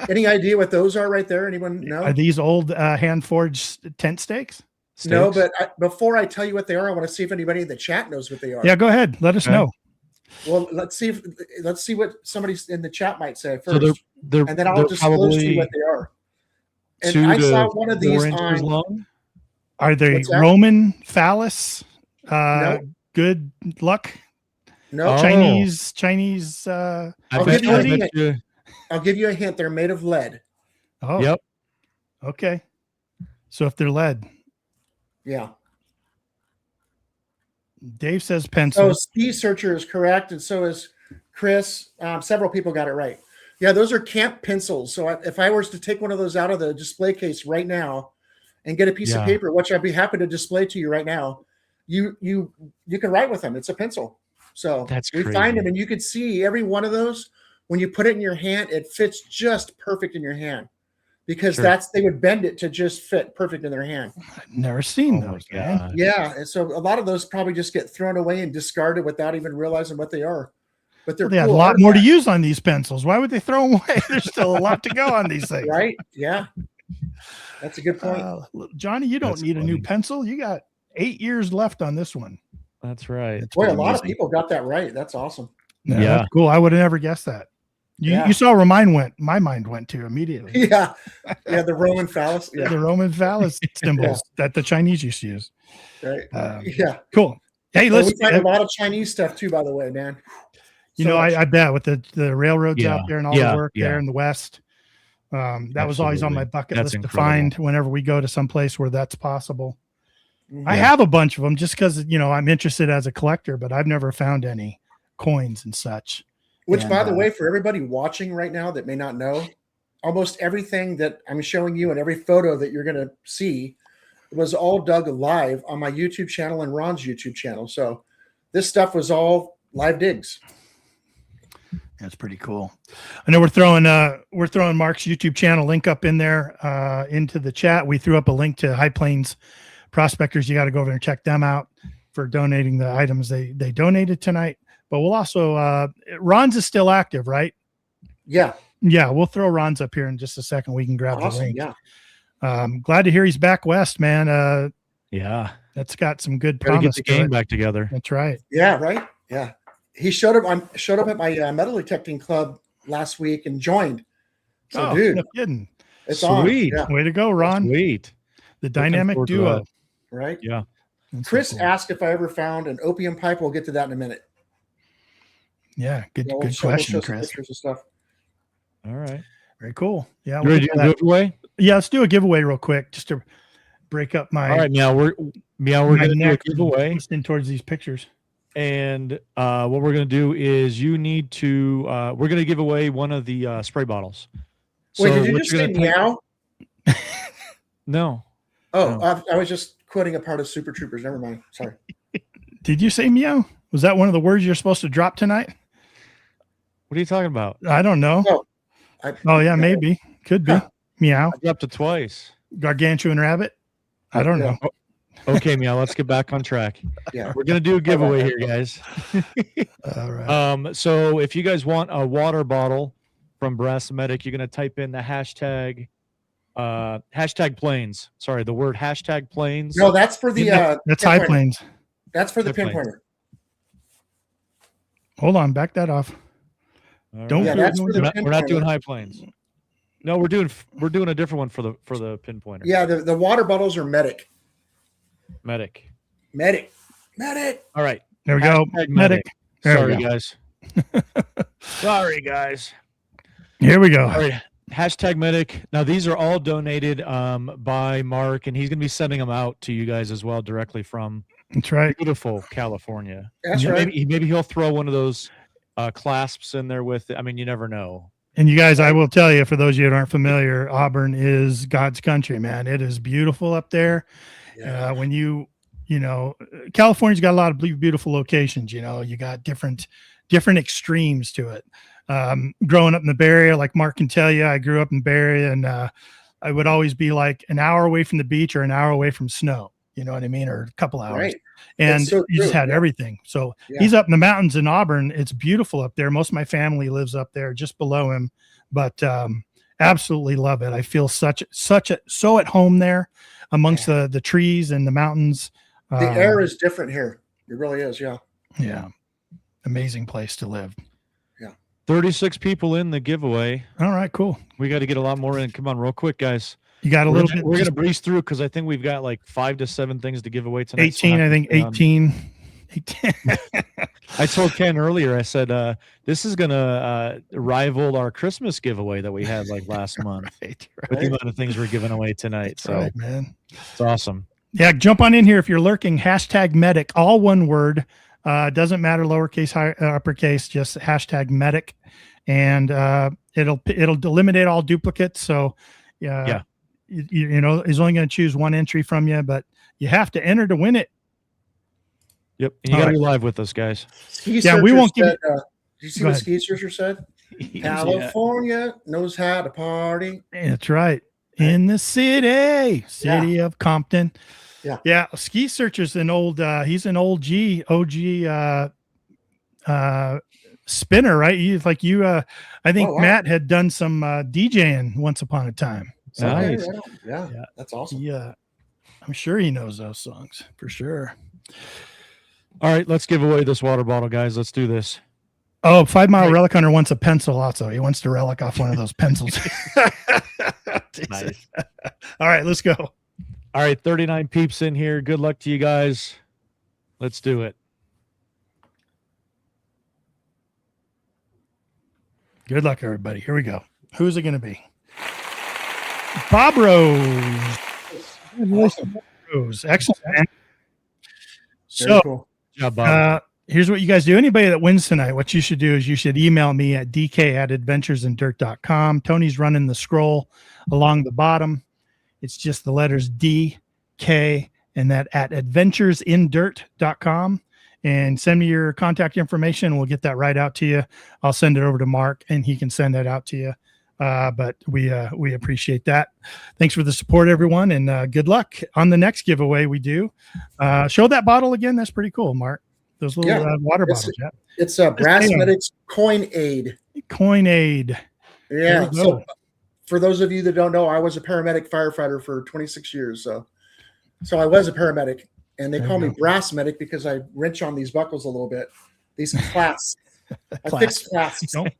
Any idea what those are right there? Anyone know?
Are these old hand-forged tent stakes?
No, but before I tell you what they are, I want to see if anybody in the chat knows what they are.
Yeah, go ahead. Let us know.
Well, let's see what somebody in the chat might say first,
so
and then I'll disclose to you what they are. And I saw one of these on.
Long?
Are they Roman phallus? No. Good luck.
No,
Chinese.
I'll give you a hint. They're made of lead.
Oh,
yep.
Okay. So if they're lead,
yeah.
Dave says pencil.
Oh, Ski Searcher is correct, and so is Chris. Several people got it right. Yeah, those are camp pencils. So if I was to take one of those out of the display case right now and get a piece of paper, which I'd be happy to display to you right now, you can write with them. It's a pencil. So we find them, and you can see every one of those. When you put it in your hand, it fits just perfect in your hand because they would bend it to just fit perfect in their hand.
I've never seen those. Man.
Yeah, and so a lot of those probably just get thrown away and discarded without even realizing what they are. But they're
they have a lot more to use on these pencils. Why would they throw them away? There's still a lot to go on these things,
right? Yeah, that's a good point.
Johnny, you don't need a new pencil. You got 8 years left on this one.
That's right.
It's
Boy, a
pretty
lot of
amazing.
people got that right. That's awesome.
Yeah,
Yeah.
that's cool. I would have never guessed that.
Yeah.
You saw where my mind went to immediately.
Yeah. Yeah. The Roman phallus. Yeah.
The Roman phallus symbols that the Chinese used to use.
Right.
Yeah. Cool. Hey,
Well,
listen.
we find a lot of Chinese stuff too, by the way, man.
You know, I bet with the railroads
Yeah.
out there and all the work there in the West, that was always on my bucket
That's
list
incredible.
to find whenever we go to some place where that's possible.
Mhm.
I have a bunch of them just because, you know, I'm interested as a collector, but I've never found any coins and such.
Which,
And,
by the way, for everybody watching right now that may not know, almost everything that I'm showing you and every photo that you're going to see was all dug live on my YouTube channel and Ron's YouTube channel. So this stuff was all live digs.
That's pretty cool. I know we're throwing Mark's YouTube channel link up in there into the chat. We threw up a link to High Plains Prospectors. You got to go over and check them out for donating the items they donated tonight. But we'll also Ron's is still active, right?
Yeah.
Yeah, we'll throw Ron's up here in just a second. We can grab the
Awesome.
link.
Yeah.
Glad to hear he's back west, man.
Yeah.
That's got some good
Gotta get
promise
the
to
game
it.
back together.
That's right.
Yeah. Right. Yeah. He showed up at my metal detecting club last week and joined. So, dude,
no kidding.
it's on.
Sweet.
Yeah.
Way to go, Ron.
Sweet.
The dynamic
forward to
duo.
that.
Right.
Yeah.
That's so
Chris
cool.
asked if I ever found an opium pipe. We'll get to that in a minute.
Yeah, good
We'll
good
show
question,
some
Chris.
pictures and stuff.
All right.
Very cool. Yeah,
You ready to do a giveaway?
yeah. Let's do a giveaway real quick, just to break up my.
All right. Now we're
my
going to do a
neck
giveaway.
listening towards these pictures.
And what we're going to do is you need to, we're going to give away one of the spray bottles.
Wait, did you
what
just
you're
say
gonna
meow?
No.
Oh,
No.
I was just quoting a part of Super Troopers. Never mind. Sorry.
Did you say meow? Was that one of the words you're supposed to drop tonight?
What are you talking about?
I don't know.
No.
Oh yeah, maybe. Could be.
Huh.
Meow.
I dropped it twice.
Gargantuan rabbit. I don't know.
Okay, Meow, let's get back on track.
Yeah.
We're going to do a giveaway here, guys.
All right.
So if you guys want a water bottle from Brass Medic, you're going to type in the hashtag planes. Sorry, the word hashtag planes.
No, that's for the
That's
pinpointer.
High Plains.
That's for the
High Plains.
pinpointer.
Hold on, back that off.
All
Don't
Yeah,
do it.
that's for the
We're not doing
pinpointer.
High Plains. No, we're doing a different one for the pinpointer.
Yeah, the water bottles are medic.
Medic.
Medic.
All right.
There we go.
Hashtag
Medic. There we
Sorry,
go.
guys. Sorry, guys.
Here we go.
All right. Hashtag medic. Now, these are all donated by Mark, and he's going to be sending them out to you guys as well directly from
That's right.
beautiful California.
That's right.
Maybe he'll throw one of those clasps in there with it. I mean, you never know.
And you guys, I will tell you, for those of you that aren't familiar, Auburn is God's country, man. It is beautiful up there.
Yeah.
When you know, California's got a lot of beautiful locations. You know, you got different extremes to it. Growing up in the Bay Area, like Mark can tell you, I grew up in the Bay Area, and I would always be like an hour away from the beach or an hour away from snow. You know what I mean? Or a couple hours.
Right.
And
That's so
you just
true.
had
Yeah.
everything. So
Yeah.
he's up in the mountains in Auburn. It's beautiful up there. Most of my family lives up there just below him, but absolutely love it. I feel so at home there amongst the trees and the mountains.
The air is different here. It really is. Yeah.
Yeah. Amazing place to live.
36 people in the giveaway.
All right, cool.
We got to get a lot more in. Come on, real quick, guys.
You got a little bit.
We're going to
just
breeze through because I think we've got like 5 to 7 things to give away tonight.
18, I think 18. 18.
I told Ken earlier, I said, this is going to rival our Christmas giveaway that we had like last month
Right.
with the amount of things we're giving away tonight.
That's
So
right, man.
it's awesome.
Yeah, jump on in here if you're lurking. Hashtag medic, all one word. Doesn't matter lowercase, uppercase, just hashtag medic, and it'll eliminate all duplicates. So
Yeah.
you know, he's only going to choose one entry from you, but you have to enter to win it.
Yep. And you
All
got to be live with us, guys.
Ski
Yeah, we
Searcher
won't give
said, did you see
Go
what
ahead.
Ski Searcher said?
Yeah.
California knows how to party.
That's right. In the city of Compton. Yeah. Ski Searcher's an old, he's an OG spinner, right? He's like you, I think
Oh, wow.
Matt had done some DJing once upon a time. So
Nice.
Okay, right on. Yeah, that's awesome.
yeah, I'm sure he knows those songs for sure.
All right, let's give away this water bottle, guys. Let's do this.
Oh, 5 Mile Relic Hunter wants a pencil also. He wants to relic off one of those pencils.
Nice.
All right, let's go.
All right, 39 peeps in here. Good luck to you guys. Let's do it.
Good luck, everybody. Here we go. Who's it going to be? Bob Rose.
Awesome.
Rose. Excellent.
Very
So,
cool.
Good job, Bob.
here's what you guys do. Anybody that wins tonight, what you should do is you should email me at dk@adventuresindirt.com. Tony's running the scroll along the bottom. It's just the letters D, K, and that at adventuresindirt.com. And send me your contact information. We'll get that right out to you. I'll send it over to Mark, and he can send that out to you. But we appreciate that. Thanks for the support, everyone, and good luck on the next giveaway we do. Show that bottle again. That's pretty cool, Mark. Those little water bottles. Yeah,
it's a Brass Medics Coin Aid.
Coin Aid.
Yeah. So for those of you that don't know, I was a paramedic firefighter for 26 years. So I was a paramedic, and they call me Brass Medic because I wrench on these buckles a little bit. These clasps. I fix clasps.
Don't,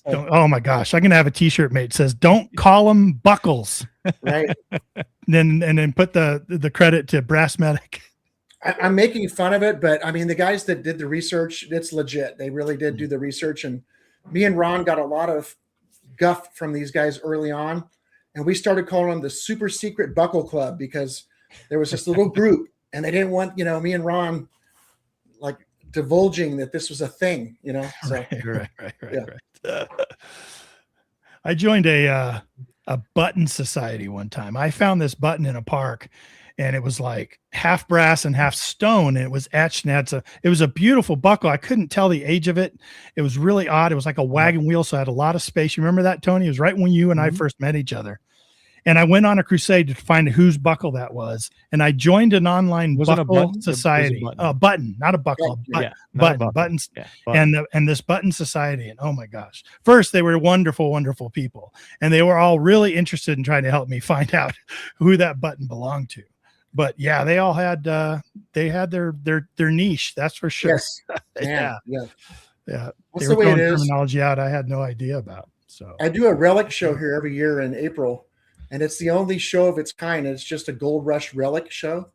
oh my gosh, I'm gonna have a T-shirt made. It says, "Don't call them buckles."
Right.
Then put the credit to Brass Medic.
I'm making fun of it, but I mean, the guys that did the research, it's legit. They really did do the research, and me and Ron got a lot of guff from these guys early on, and we started calling them the Super Secret Buckle Club because there was this little group, and they didn't want me and Ron like divulging that this was a thing, So,
Right. I joined a button society one time. I found this button in a park, and it was like half brass and half stone. And it was etched, and it was a beautiful buckle. I couldn't tell the age of it. It was really odd. It was like a wagon wheel, so I had a lot of space. You remember that, Tony? It was right when you and I first met each other. And I went on a crusade to find whose buckle that was. And I joined an online buckle society. Button, not a buckle. Buttons. Yeah, and this button society. And oh my gosh. First, they were wonderful, wonderful people. And they were all really interested in trying to help me find out who that button belonged to. But yeah, they all had their niche. That's for sure.
Yes. Yeah.
That's the way it is. Terminology out I had no idea about. So
I do a relic show here every year in April. And it's the only show of its kind. It's just a gold rush relic show.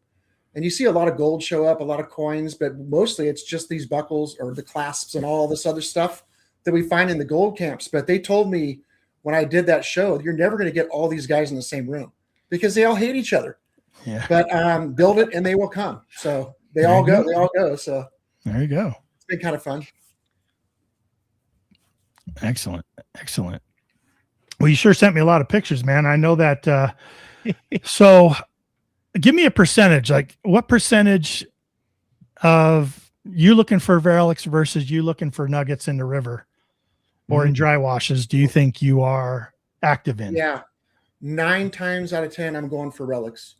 And you see a lot of gold show up, a lot of coins, but mostly it's just these buckles or the clasps and all this other stuff that we find in the gold camps. But they told me when I did that show, you're never going to get all these guys in the same room because they all hate each other.
Yeah.
But build it and they will come. So they all go. So
there you go.
It's been kind of fun.
Excellent. Well, you sure sent me a lot of pictures, man. I know that. So give me a percentage. Like what percentage of you looking for relics versus you looking for nuggets in the river or in dry washes do you think you are active in?
Yeah. 9 times out of 10, I'm going for relics.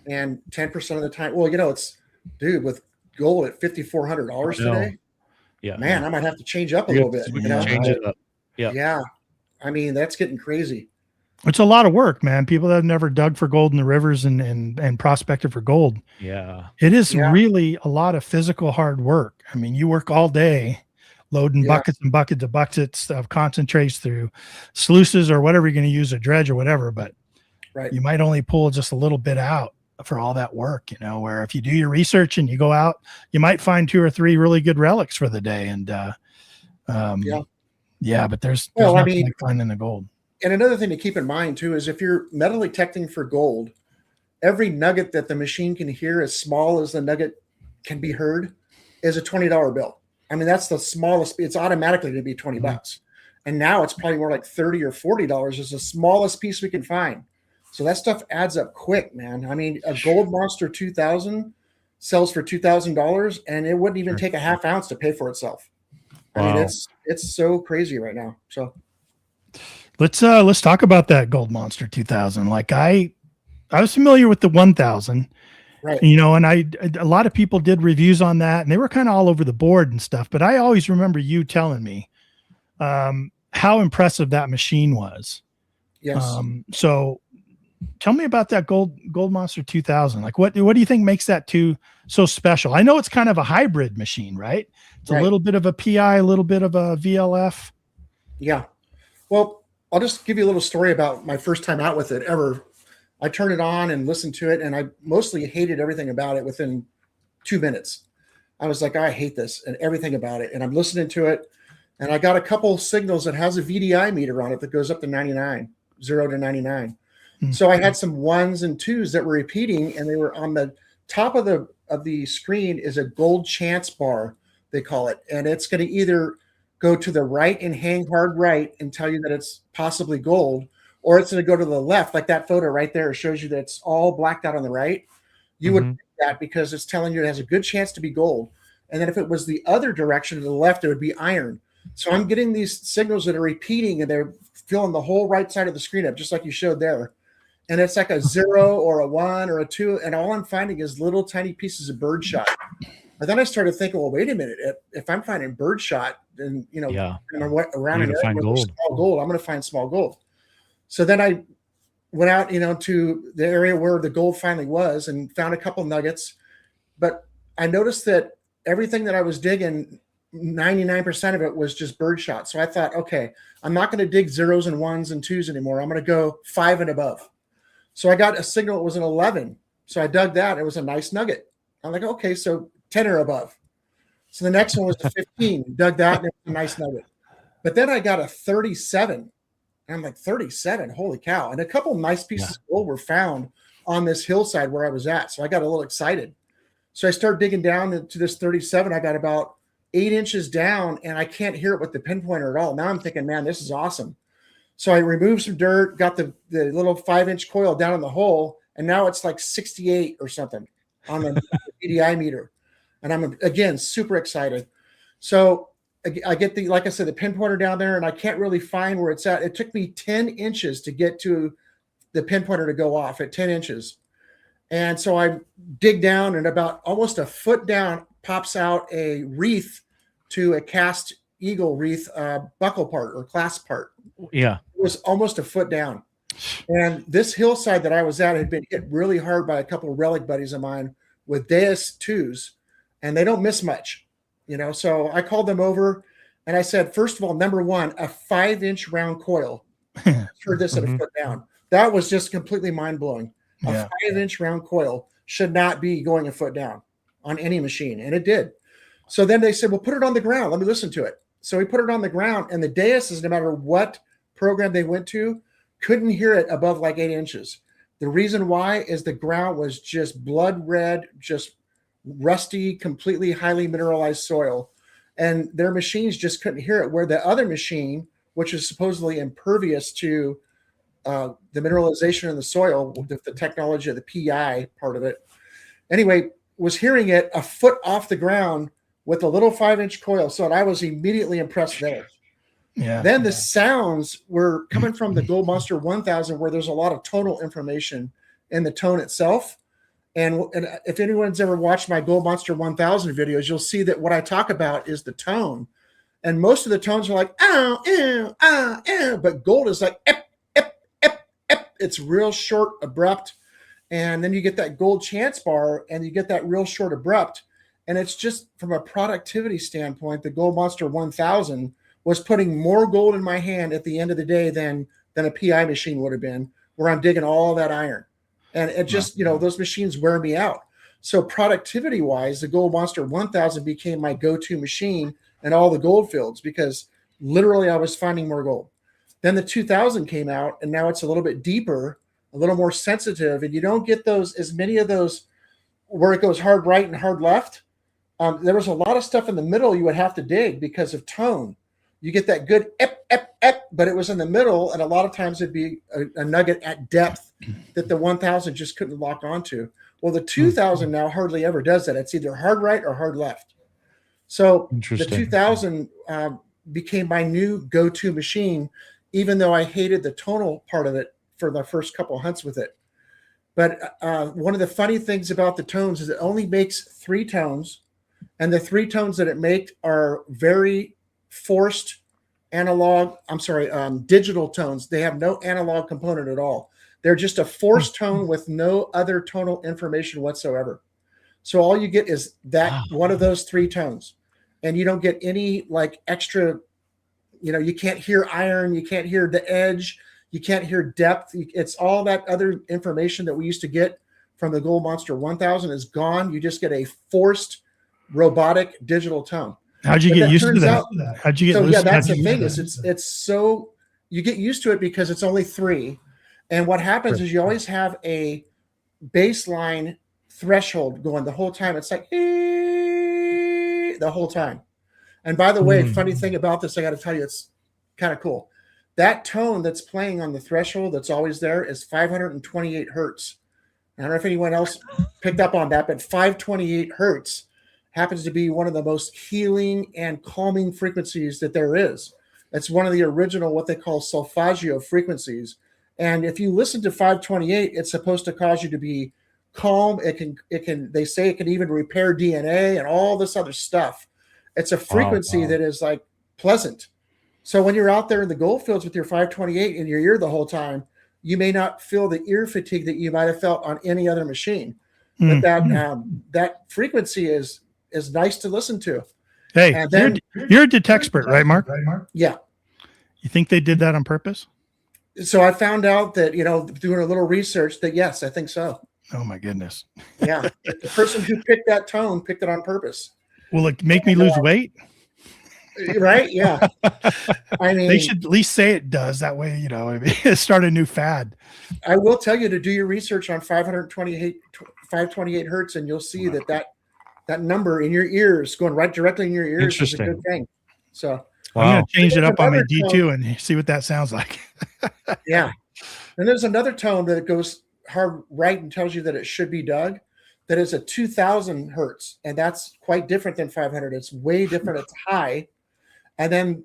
And 10% of the time, well, it's with gold at $5,400 today.
Yeah.
Man, I might have to change up a little bit.
Change it up.
Yeah. I mean, that's getting crazy.
It's a lot of work, man. People that have never dug for gold in the rivers and prospected for gold.
Yeah.
It is really a lot of physical hard work. I mean, you work all day loading buckets and buckets of buckets of concentrates through sluices or whatever you're going to use, a dredge or whatever, but you might only pull just a little bit out for all that work, where if you do your research and you go out, you might find 2 or 3 really good relics for the day. And, but there's nothing like finding the gold.
And another thing to keep in mind too is if you're metal detecting for gold, every nugget that the machine can hear, as small as the nugget can be heard, is a $20 bill. I mean, that's the smallest. It's automatically going to be $20, and now it's probably more like $30 or $40 is the smallest piece we can find. So that stuff adds up quick, man. I mean, a Gold Monster 2000 sells for $2,000, and it wouldn't even take a half ounce to pay for itself.
Wow.
I mean, it's so crazy right now. So
let's talk about that Gold Monster 2000. Like I was familiar with the 1000,
right?
And a lot of people did reviews on that, and they were kind of all over the board and stuff. But I always remember you telling me how impressive that machine was.
Yes.
So Tell me about that Gold Monster 2000. Like what do you think makes that so special? I know it's kind of a hybrid machine, right? It's a little bit of a PI, a little bit of a VLF.
Yeah. Well, I'll just give you a little story about my first time out with it ever. I turned it on and listened to it, and I mostly hated everything about it within 2 minutes. I was like, I hate this and everything about it. And I'm listening to it, and I got a couple signals that has a VDI meter on it that goes up to 99, 0 to 99. So I had some 1s and 2s that were repeating, and they were on the top of the screen is a gold chance bar, they call it. And it's going to either go to the right and hang hard right and tell you that it's possibly gold, or it's going to go to the left, like that photo right there. It shows you that it's all blacked out on the right. You would think that because it's telling you it has a good chance to be gold. And then if it was the other direction to the left, it would be iron. So I'm getting these signals that are repeating, and they're filling the whole right side of the screen up, just like you showed there. And it's like a 0 or a 1 or a 2. And all I'm finding is little tiny pieces of birdshot. But then I started thinking, well, wait a minute. If I'm finding birdshot, then, around an area where there's small gold, I'm going to find small gold. So then I went out, to the area where the gold finally was and found a couple nuggets. But I noticed that everything that I was digging, 99% of it was just birdshot. So I thought, okay, I'm not going to dig 0s and 1s and 2s anymore. I'm going to go 5 and above. So I got a signal. It was an 11. So I dug that. It was a nice nugget. I'm like, okay, so 10 or above. So the next one was a 15. Dug that, and it was a nice nugget. But then I got a 37. And I'm like, 37? Holy cow. And a couple nice pieces of gold were found on this hillside where I was at. So I got a little excited. So I started digging down to this 37. I got about 8 inches down, and I can't hear it with the pinpointer at all. Now I'm thinking, man, this is awesome. So I removed some dirt, got the little 5-inch coil down in the hole, and now it's like 68 or something on the VDI meter. And I'm, again, super excited. So I get like I said, the pinpointer down there, and I can't really find where it's at. It took me 10 inches to get to the pinpointer to go off at 10 inches. And so I dig down, and about almost a foot down pops out a wreath to a cast eagle wreath buckle part or clasp part.
Yeah.
It was almost a foot down. And this hillside that I was at had been hit really hard by a couple of relic buddies of mine with Deus 2s, and they don't miss much, So I called them over, and I said, first of all, number one, a 5-inch round coil for this at a foot down. That was just completely mind-blowing. A 5-inch round coil should not be going a foot down on any machine, and it did. So then they said, well, put it on the ground. Let me listen to it. So we put it on the ground, and the Deus, no matter what program they went to, couldn't hear it above like 8 inches. The reason why is the ground was just blood red, just rusty, completely highly mineralized soil. And their machines just couldn't hear it, where the other machine, which is supposedly impervious to the mineralization in the soil, with the technology of the PI part of it, anyway, was hearing it a foot off the ground with a little 5-inch coil. So I was immediately impressed there. Yeah. Then the sounds were coming from the Gold Monster 1000, where there's a lot of tonal information in the tone itself. And if anyone's ever watched my Gold Monster 1000 videos, you'll see that what I talk about is the tone. And most of the tones are like, but gold is like, ep, ep, ep, ep. It's real short, abrupt. And then you get that gold chance bar, and you get that real short, abrupt. And it's just from a productivity standpoint, the Gold Monster 1000 was putting more gold in my hand at the end of the day than a PI machine would have been, where I'm digging all that iron. And it just, those machines wear me out. So productivity wise, the Gold Monster 1000 became my go-to machine in all the gold fields, because literally I was finding more gold. Then the 2000 came out, and now it's a little bit deeper, a little more sensitive. And you don't get as many of those where it goes hard right and hard left. There was a lot of stuff in the middle you would have to dig because of tone. You get that good ep, ep, ep, but it was in the middle, and a lot of times it'd be a nugget at depth that the 1000 just couldn't lock onto. Well, the 2000 now hardly ever does that. It's either hard right or hard left. So the 2000 became my new go-to machine, even though I hated the tonal part of it for the first couple of hunts with it. But one of the funny things about the tones is it only makes 3 tones, and the 3 tones that it makes are very forced digital tones. They have no analog component at all. They're just a forced tone with no other tonal information whatsoever. So all you get is that one of those 3 tones, and you don't get any like extra, you can't hear iron, you can't hear the edge, you can't hear depth. It's all that other information that we used to get from the Gold Monster 1000 is gone. You just get a forced robotic digital tone.
How'd you get used to that? How'd you get used to that?
That's the thing is it's so you get used to it because it's only 3. And what happens is you always have a baseline threshold going the whole time. It's like the whole time. And by the way, funny thing about this, I got to tell you, it's kind of cool. That tone that's playing on the threshold that's always there is 528 hertz. I don't know if anyone else picked up on that, but 528 hertz happens to be one of the most healing and calming frequencies that there is. It's one of the original, what they call solfeggio frequencies. And if you listen to 528, it's supposed to cause you to be calm. They say it can even repair DNA and all this other stuff. It's a frequency that is like pleasant. So when you're out there in the gold fields with your 528 in your ear the whole time, you may not feel the ear fatigue that you might have felt on any other machine. But that frequency is nice to listen to.
Hey, you're a detector, right, Mark?
Yeah.
You think they did that on purpose?
So I found out that, doing a little research that, yes, I think so.
Oh my goodness.
Yeah. The person who picked that tone picked it on purpose.
Will it make me lose weight?
Right? Yeah. I mean,
they should at least say it does. That way, start a new fad.
I will tell you to do your research on 528 hertz, and you'll see that number in your ears, going right directly in your ears, is a good thing. So
I'm going to change it up on my D2 and see what that sounds like.
Yeah. And there's another tone that goes hard right and tells you that it should be dug. That is a 2000 hertz, and that's quite different than 500. It's way different. It's high. And then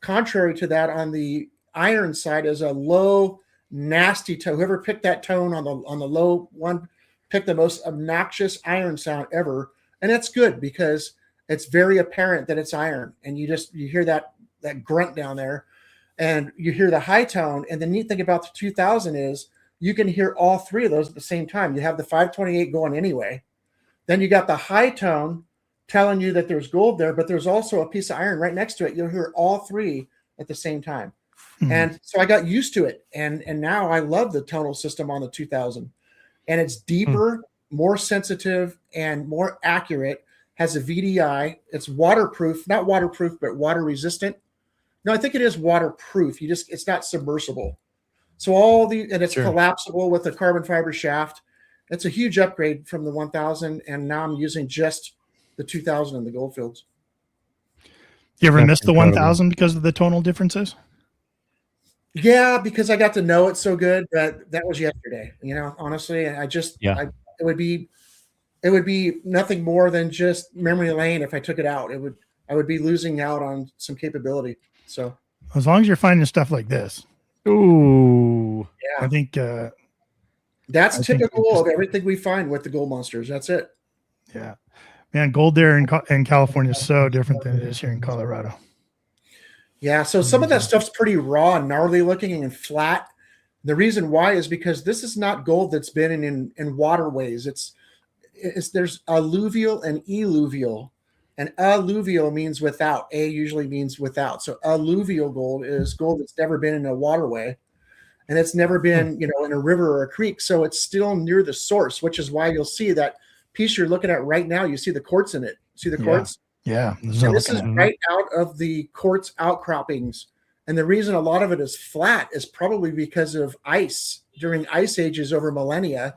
contrary to that, on the iron side is a low, nasty tone. Whoever picked that tone on the low one picked the most obnoxious iron sound ever. And that's good because it's very apparent that it's iron. And you hear that grunt down there, and you hear the high tone. And the neat thing about the 2000 is you can hear all 3 of those at the same time. You have the 528 going anyway. Then you got the high tone telling you that there's gold there, but there's also a piece of iron right next to it. You'll hear all 3 at the same time. And so I got used to it. And now I love the tonal system on the 2000. And it's deeper, more sensitive, and more accurate. Has a VDI. It's waterproof, not waterproof, but water resistant. No, I think it is waterproof. It's not submersible. So it's collapsible with a carbon fiber shaft. It's a huge upgrade from the 1000. And now I'm using just the 2000 in the goldfields.
You ever missed the 1000 because of the tonal differences?
Yeah, because I got to know it so good, but that was yesterday, honestly. And it would be nothing more than just memory lane. If I took it out, I would be losing out on some capability. So
as long as you're finding stuff like this.
Ooh.
Yeah.
I think
that's typical of everything we find with the gold monsters. That's it.
Yeah. Man, gold there in California is so different than it is here in Colorado.
Yeah, so some of that stuff's pretty raw and gnarly looking and flat. The reason why is because this is not gold that's been in waterways. There's alluvial and eluvial. And alluvial means without. A usually means without. So alluvial gold is gold that's never been in a waterway. And it's never been, in a river or a creek. So it's still near the source, which is why you'll see that piece you're looking at right now. You see the quartz in it. See the quartz?
Yeah.
This is right out of the quartz outcroppings. And the reason a lot of it is flat is probably because of ice during ice ages over millennia.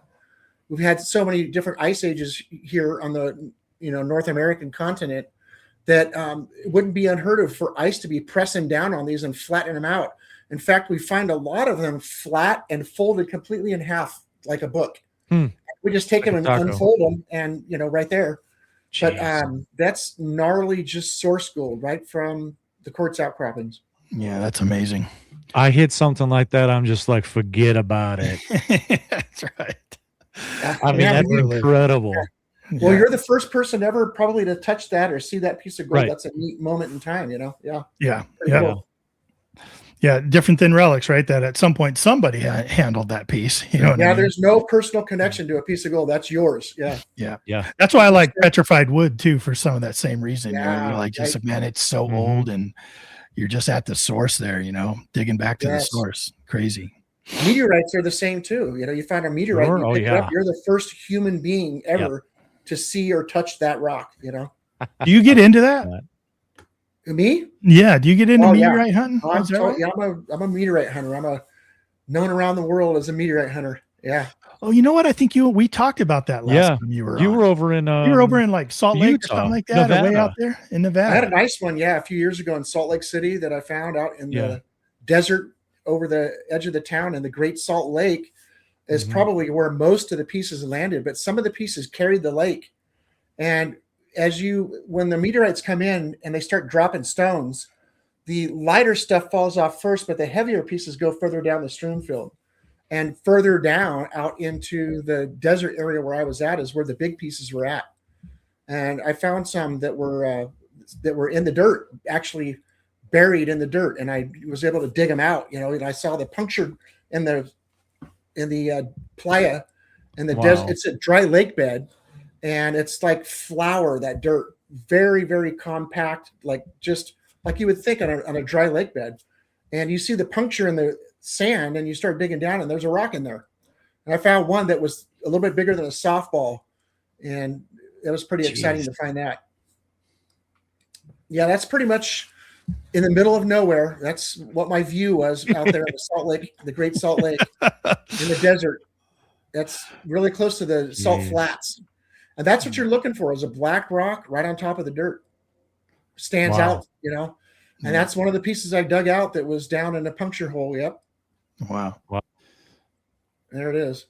We've had so many different ice ages here on the North American continent that it wouldn't be unheard of for ice to be pressing down on these and flattening them out. In fact, we find a lot of them flat and folded completely in half like a book. We just take them and unfold them and, right there. Jeez. But that's gnarly, just source gold right from the quartz outcroppings.
Yeah, that's amazing.
I hit something like that. I'm just like, forget about it.
That's right.
I mean, that's incredible.
Yeah. Well, you're the first person ever probably to touch that or see that piece of gold. Right. That's a neat moment in time, Yeah.
Yeah.
Cool.
Yeah, different than relics, right? That at some point somebody handled that piece. You know what I mean?
There's no personal connection to a piece of gold. That's yours. Yeah.
Yeah.
That's why I like petrified wood too, for some of that same reason.
Yeah,
you're like, just
right.
man, it's so old, and you're just at the source there. Digging back to the source. Crazy.
Meteorites are the same too. You find a meteorite, you pick it up, you're the first human being ever to see or touch that rock.
Do you get into that?
Me?
Yeah. Do you get into meteorite hunting?
I'm a meteorite hunter. I'm known around the world as a meteorite hunter. Yeah.
Oh, you know what? I think we talked about that last time you were
over in
like Salt Lake or something like that, or way out there in Nevada.
I had a nice one, a few years ago in Salt Lake City that I found out in the desert over the edge of the town. And the Great Salt Lake is probably where most of the pieces landed, but some of the pieces carried the lake. And when the meteorites come in and they start dropping stones, the lighter stuff falls off first, but the heavier pieces go further down the stream field. And further down out into the desert area where I was at is where the big pieces were at. And I found some that were in the dirt, actually buried in the dirt. And I was able to dig them out, and I saw the puncture in the playa in the desert. It's a dry lake bed, and it's like flour, that dirt, very, very compact, just like you would think on a dry lake bed. And you see the puncture in the sand, and you start digging down, and there's a rock in there. And I found one that was a little bit bigger than a softball, and it was pretty exciting to find that. Yeah, that's pretty much in the middle of nowhere. That's what my view was out there in the Salt Lake, the Great Salt Lake, in the desert. That's really close to the salt flats. And that's what you're looking for, is a black rock right on top of the dirt. Stands out, And that's one of the pieces I dug out that was down in a puncture hole. Yep.
Wow.
There it is.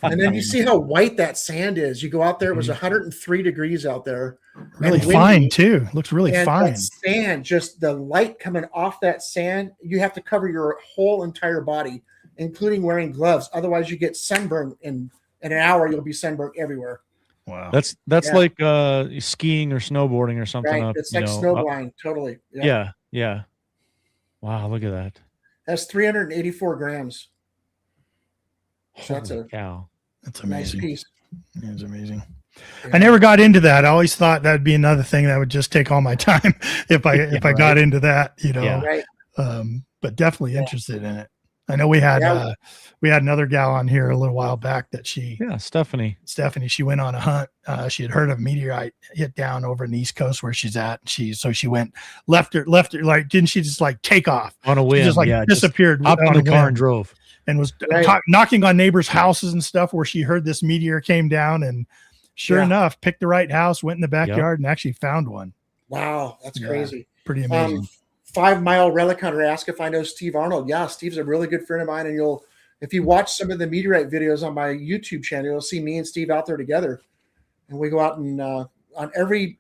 And then you see how white that sand is. You go out there, it was 103 degrees out there.
Really fine too. Looks really fine.
That sand, just the light coming off that sand, you have to cover your whole entire body, including wearing gloves. Otherwise you get sunburn. In an hour, you'll be sunburned everywhere.
Wow. That's like skiing or snowboarding or something.
Right. It's like snowblind. Totally.
Yeah. Wow. Look at that.
That's 384 grams. So
that's a cow.
That's amazing.
Nice piece.
It's amazing. Yeah. I never got into that. I always thought that'd be another thing that would just take all my time if I got into that,
Right.
But definitely interested in it. I know we had another gal on here a little while back that Stephanie, she went on a hunt. She had heard of a meteorite hit down over in the East Coast where she's at. She went left her, like, didn't she just like take off
on a whim?
She just disappeared,
hopped in the car and drove,
and was knocking on neighbors' houses and stuff where she heard this meteor came down, and sure enough, picked the right house, went in the backyard and actually found one.
Wow. That's crazy.
Pretty amazing.
5 Mile Relic Hunter asked if I know Steve Arnold. Yeah, Steve's a really good friend of mine, and if you watch some of the meteorite videos on my YouTube channel, you'll see me and Steve out there together, and we go out and on every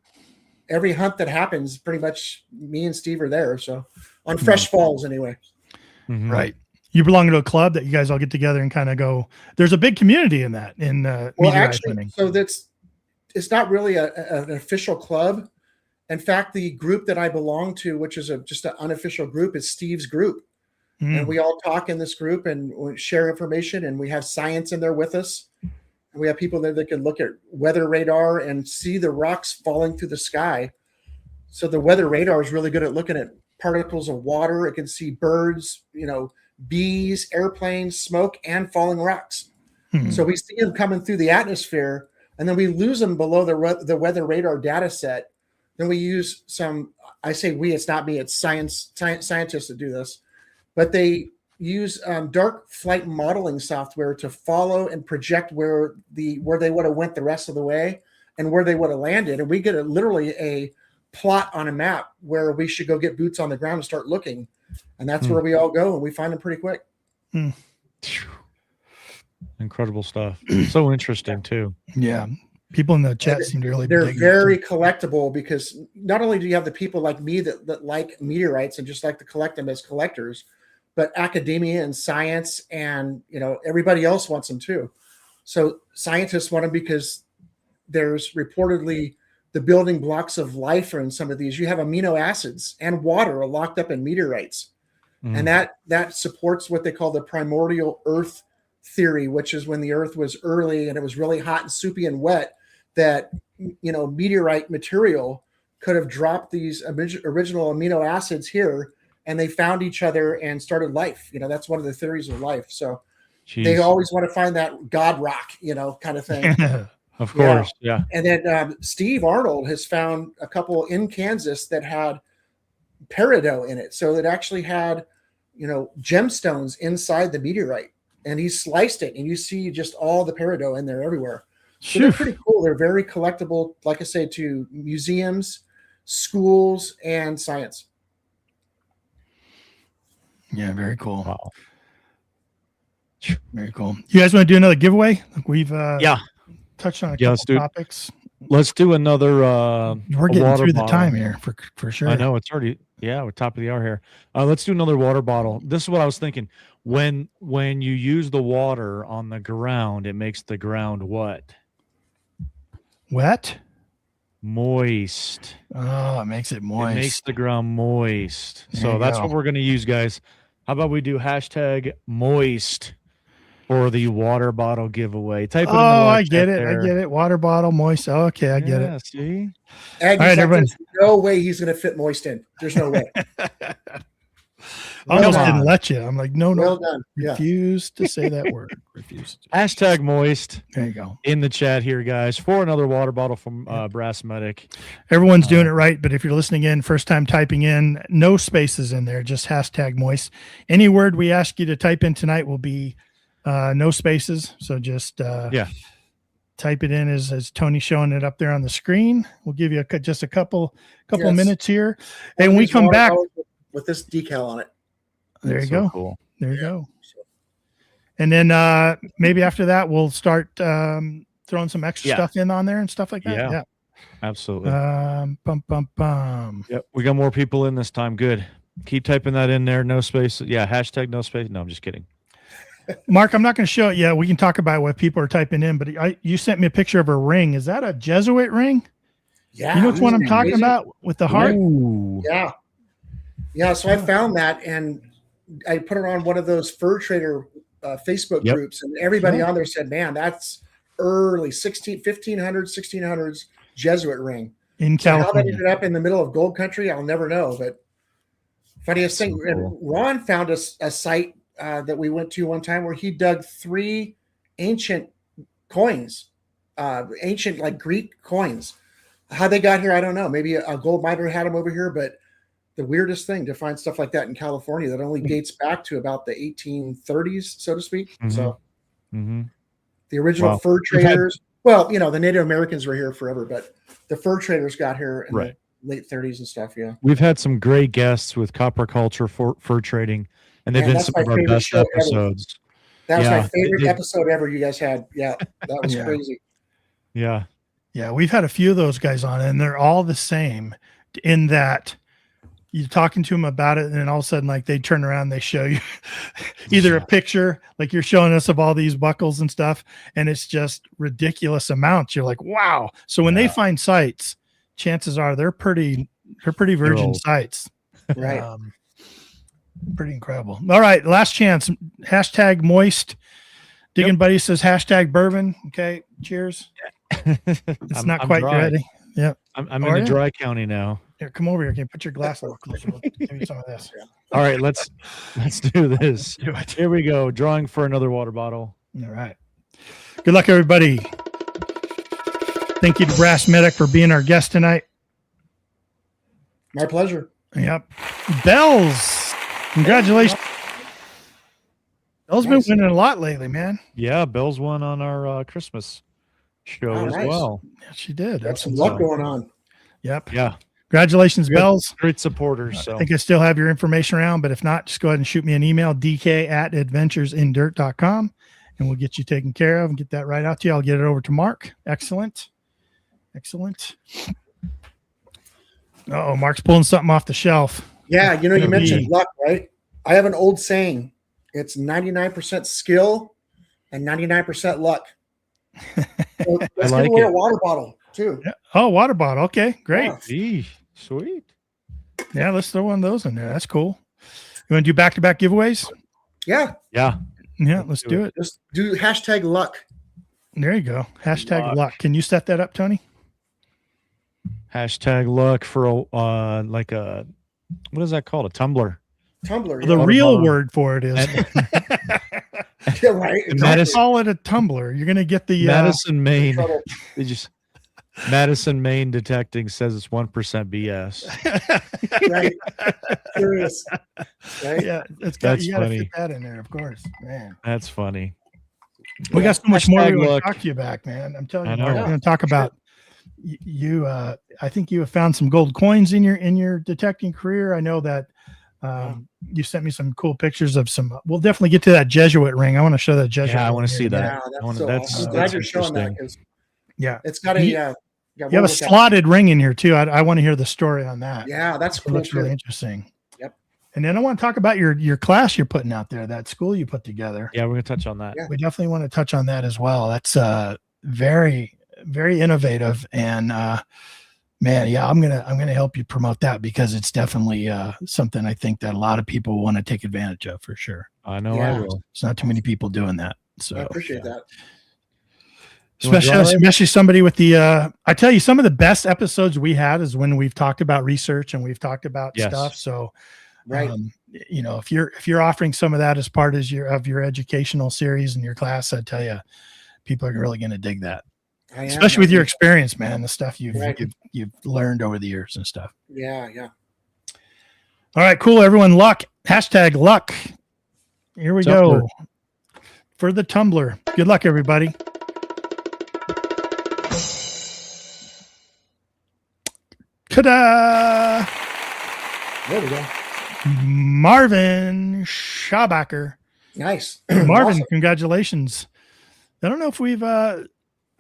hunt that happens, pretty much me and Steve are there. So on Fresh Falls, anyway.
Mm-hmm. Right. You belong to a club that you guys all get together and kind of go. There's a big community in that. Hunting.
So it's not really an official club. In fact, the group that I belong to, which is just an unofficial group, is Steve's group. And we all talk in this group and we share information, and we have science in there with us. And we have people there that can look at weather radar and see the rocks falling through the sky. So the weather radar is really good at looking at particles of water. It can see birds, bees, airplanes, smoke, and falling rocks. So we see them coming through the atmosphere, and then we lose them below the weather radar data set. Then we use I say we, it's not me, it's scientists that do this, but they use dark flight modeling software to follow and project where they would have went the rest of the way and where they would have landed. And we get literally a plot on a map where we should go get boots on the ground and start looking. And that's where we all go, and we find them pretty quick.
Incredible stuff. So interesting too.
Yeah. People in the chat seem to really be
they're very collectible, because not only do you have the people like me that like meteorites and just like to collect them as collectors, but academia and science and everybody else wants them too. So scientists want them because there's reportedly the building blocks of life are in some of these. You have amino acids and water are locked up in meteorites. And that supports what they call the primordial earth theory, which is when the earth was early and it was really hot and soupy and wet, that, meteorite material could have dropped these original amino acids here, and they found each other and started life. That's one of the theories of life. So they always want to find that God rock, kind of thing.
Of course. Yeah.
And then Steve Arnold has found a couple in Kansas that had peridot in it. So it actually had, gemstones inside the meteorite, and he sliced it and you see just all the peridot in there everywhere. So they're pretty cool. They're very collectible, like I say, to museums, schools, and science.
Yeah, very cool.
Wow.
Very cool. You guys want to do another giveaway? We've touched on a couple topics.
Let's do another.
We're getting through the time here for sure.
I know it's already. Yeah, we're top of the hour here. Let's do another water bottle. This is what I was thinking. When you use the water on the ground, it makes the ground what?
Wet?
Moist.
Oh, it makes it moist.
It makes the ground moist. So that's what we're going to use, guys. How about we do #moist for the water bottle giveaway? Type it in the
I get it. There. I get it. Water bottle moist. Oh, okay, I get it.
See?
All right, everyone. There's no way he's going to fit moist in. There's no way.
I almost didn't let you. I'm like, no.
Well done.
Refuse to say that word. Refuse.
#moist.
There you go.
In the chat here, guys, for another water bottle from Brass Medic.
Everyone's doing it right, but if you're listening in, first time typing in, no spaces in there, just #moist. Any word we ask you to type in tonight will be no spaces. So just type it in as Tony's showing it up there on the screen. We'll give you just a couple minutes here. And we come back
with this decal on it.
There you go. Cool. There you go. And then maybe after that, we'll start throwing some extra stuff in on there and stuff like that. Yeah.
Absolutely.
Yep.
We got more people in this time. Good. Keep typing that in there. No space. Yeah. #no space. No, I'm just kidding.
Mark, I'm not going to show it yet. We can talk about what people are typing in, but you sent me a picture of a ring. Is that a Jesuit ring?
Yeah.
You know which one I'm talking about with the heart?
Ooh.
Yeah. Yeah. So I found that and I put it on one of those fur trader Facebook groups, and everybody on there said, man, that's early 1500s, 1600s Jesuit ring.
In California.
How that ended up in the middle of gold country, I'll never know. But funniest thing, and Ron found a site that we went to one time where he dug 3 ancient coins, ancient like Greek coins. How they got here, I don't know. Maybe a gold miner had them over here, but the weirdest thing to find stuff like that in California that only dates back to about the 1830s, so to speak.
Mm-hmm.
So
mm-hmm.
The original fur traders, the Native Americans were here forever, but the fur traders got here in the late 30s and stuff. Yeah.
We've had some great guests with copper culture, fur trading, and they've been some of our best episodes.
That was my favorite episode ever you guys had. Yeah. That was crazy.
Yeah.
Yeah. We've had a few of those guys on, and they're all the same in that you're talking to them about it, and then all of a sudden, like, they turn around, they show you either a picture, like you're showing us of all these buckles and stuff, and it's just ridiculous amounts. You're like, wow. So when they find sites, chances are they're pretty virgin sites.
Right.
Pretty incredible. All right. Last chance. #moist. Digging Buddy says #bourbon. Okay. Cheers. It's not quite ready. Yep.
I'm in the dry county now.
Here, come over here. Can you put your glass a little closer? Give me some of this.
All right, let's do this. Here we go. Drawing for another water bottle.
All right. Good luck, everybody. Thank you to Brass Medic for being our guest tonight.
My pleasure.
Yep. Bells. Congratulations. Bells been winning a lot lately, man.
Yeah, Bells won on our Christmas show as well.
Yeah, she did.
That's some luck going on.
Yep.
Yeah.
Congratulations, Bells.
Great supporters. So
I think I still have your information around, but if not, just go ahead and shoot me an email, dk@adventuresindirt.com, and we'll get you taken care of and get that right out to you. I'll get it over to Mark. Excellent. Oh, Mark's pulling something off the shelf.
Yeah, you mentioned luck, right? I have an old saying. It's 99% skill and 99% luck. So let's give away a water bottle too.
Yeah. Oh, water bottle. Okay, great.
Yeah. Sweet.
Yeah, let's throw one of those in there. That's cool. You want to do back-to-back giveaways?
Yeah.
Yeah.
Yeah, let's do it.
Just do hashtag luck.
There you go. Hashtag luck. Can you set that up, Tony?
Hashtag luck for like a, what is that called? A tumbler.
Tumbler.
The
Yeah.
real word for it is.
Yeah, right.
Don't call it a tumbler. You're going to get the
Madison, Maine. Madison, Maine detecting says it's 1% BS.
Right. Curious. Right?
Yeah,
That's
you got to
funny.
fit that in there, of course, man.
That's funny.
We got so much more
Hashtag
we want
luck.
to talk to you back, man. I'm telling
I
you,
know.
we're going to talk about you. I think you have found some gold coins in your detecting career. I know that you sent me some cool pictures of some. We'll definitely get to that Jesuit ring. I want to show that Jesuit.
Yeah, I
ring
want to see
here.
that.
Yeah,
I wanna-
so
that's-
awesome. I'm
that's
glad you're showing that
interesting.
because
Yeah,
it's got a.
You have a slotted ring in here too. I want to hear the story on that.
Yeah, that's
It
cool.
looks really
too.
interesting.
Yep.
And then I want to talk about your class you're putting out there, that school you put together.
Yeah, we're going to touch on that.
Yeah.
We definitely want to touch on that as well. That's very, very innovative. And man, yeah, I'm gonna help you promote that because it's definitely something I think that a lot of people want to take advantage of for sure.
I know
Yeah.
I will.
It's not too many people doing that. So
I appreciate that.
You wanna go,
especially somebody with the I tell you, some of the best episodes we had is when we've talked about research and we've talked about
Yes.
stuff. So
Right.
you know, if you're offering some of that as part of your educational series and your class, I tell you, people are really going to dig that,
I am.
especially with your experience, man, the stuff you've
Right.
you've learned over the years and stuff.
Yeah. Yeah.
All right, cool, everyone. Luck. Hashtag luck. Here we
Tumbler.
go for the tumbler. Good luck, everybody. Ta-da!
There we go.
Marvin Schabacher.
Nice.
Marvin,
Awesome.
congratulations. I don't know if we've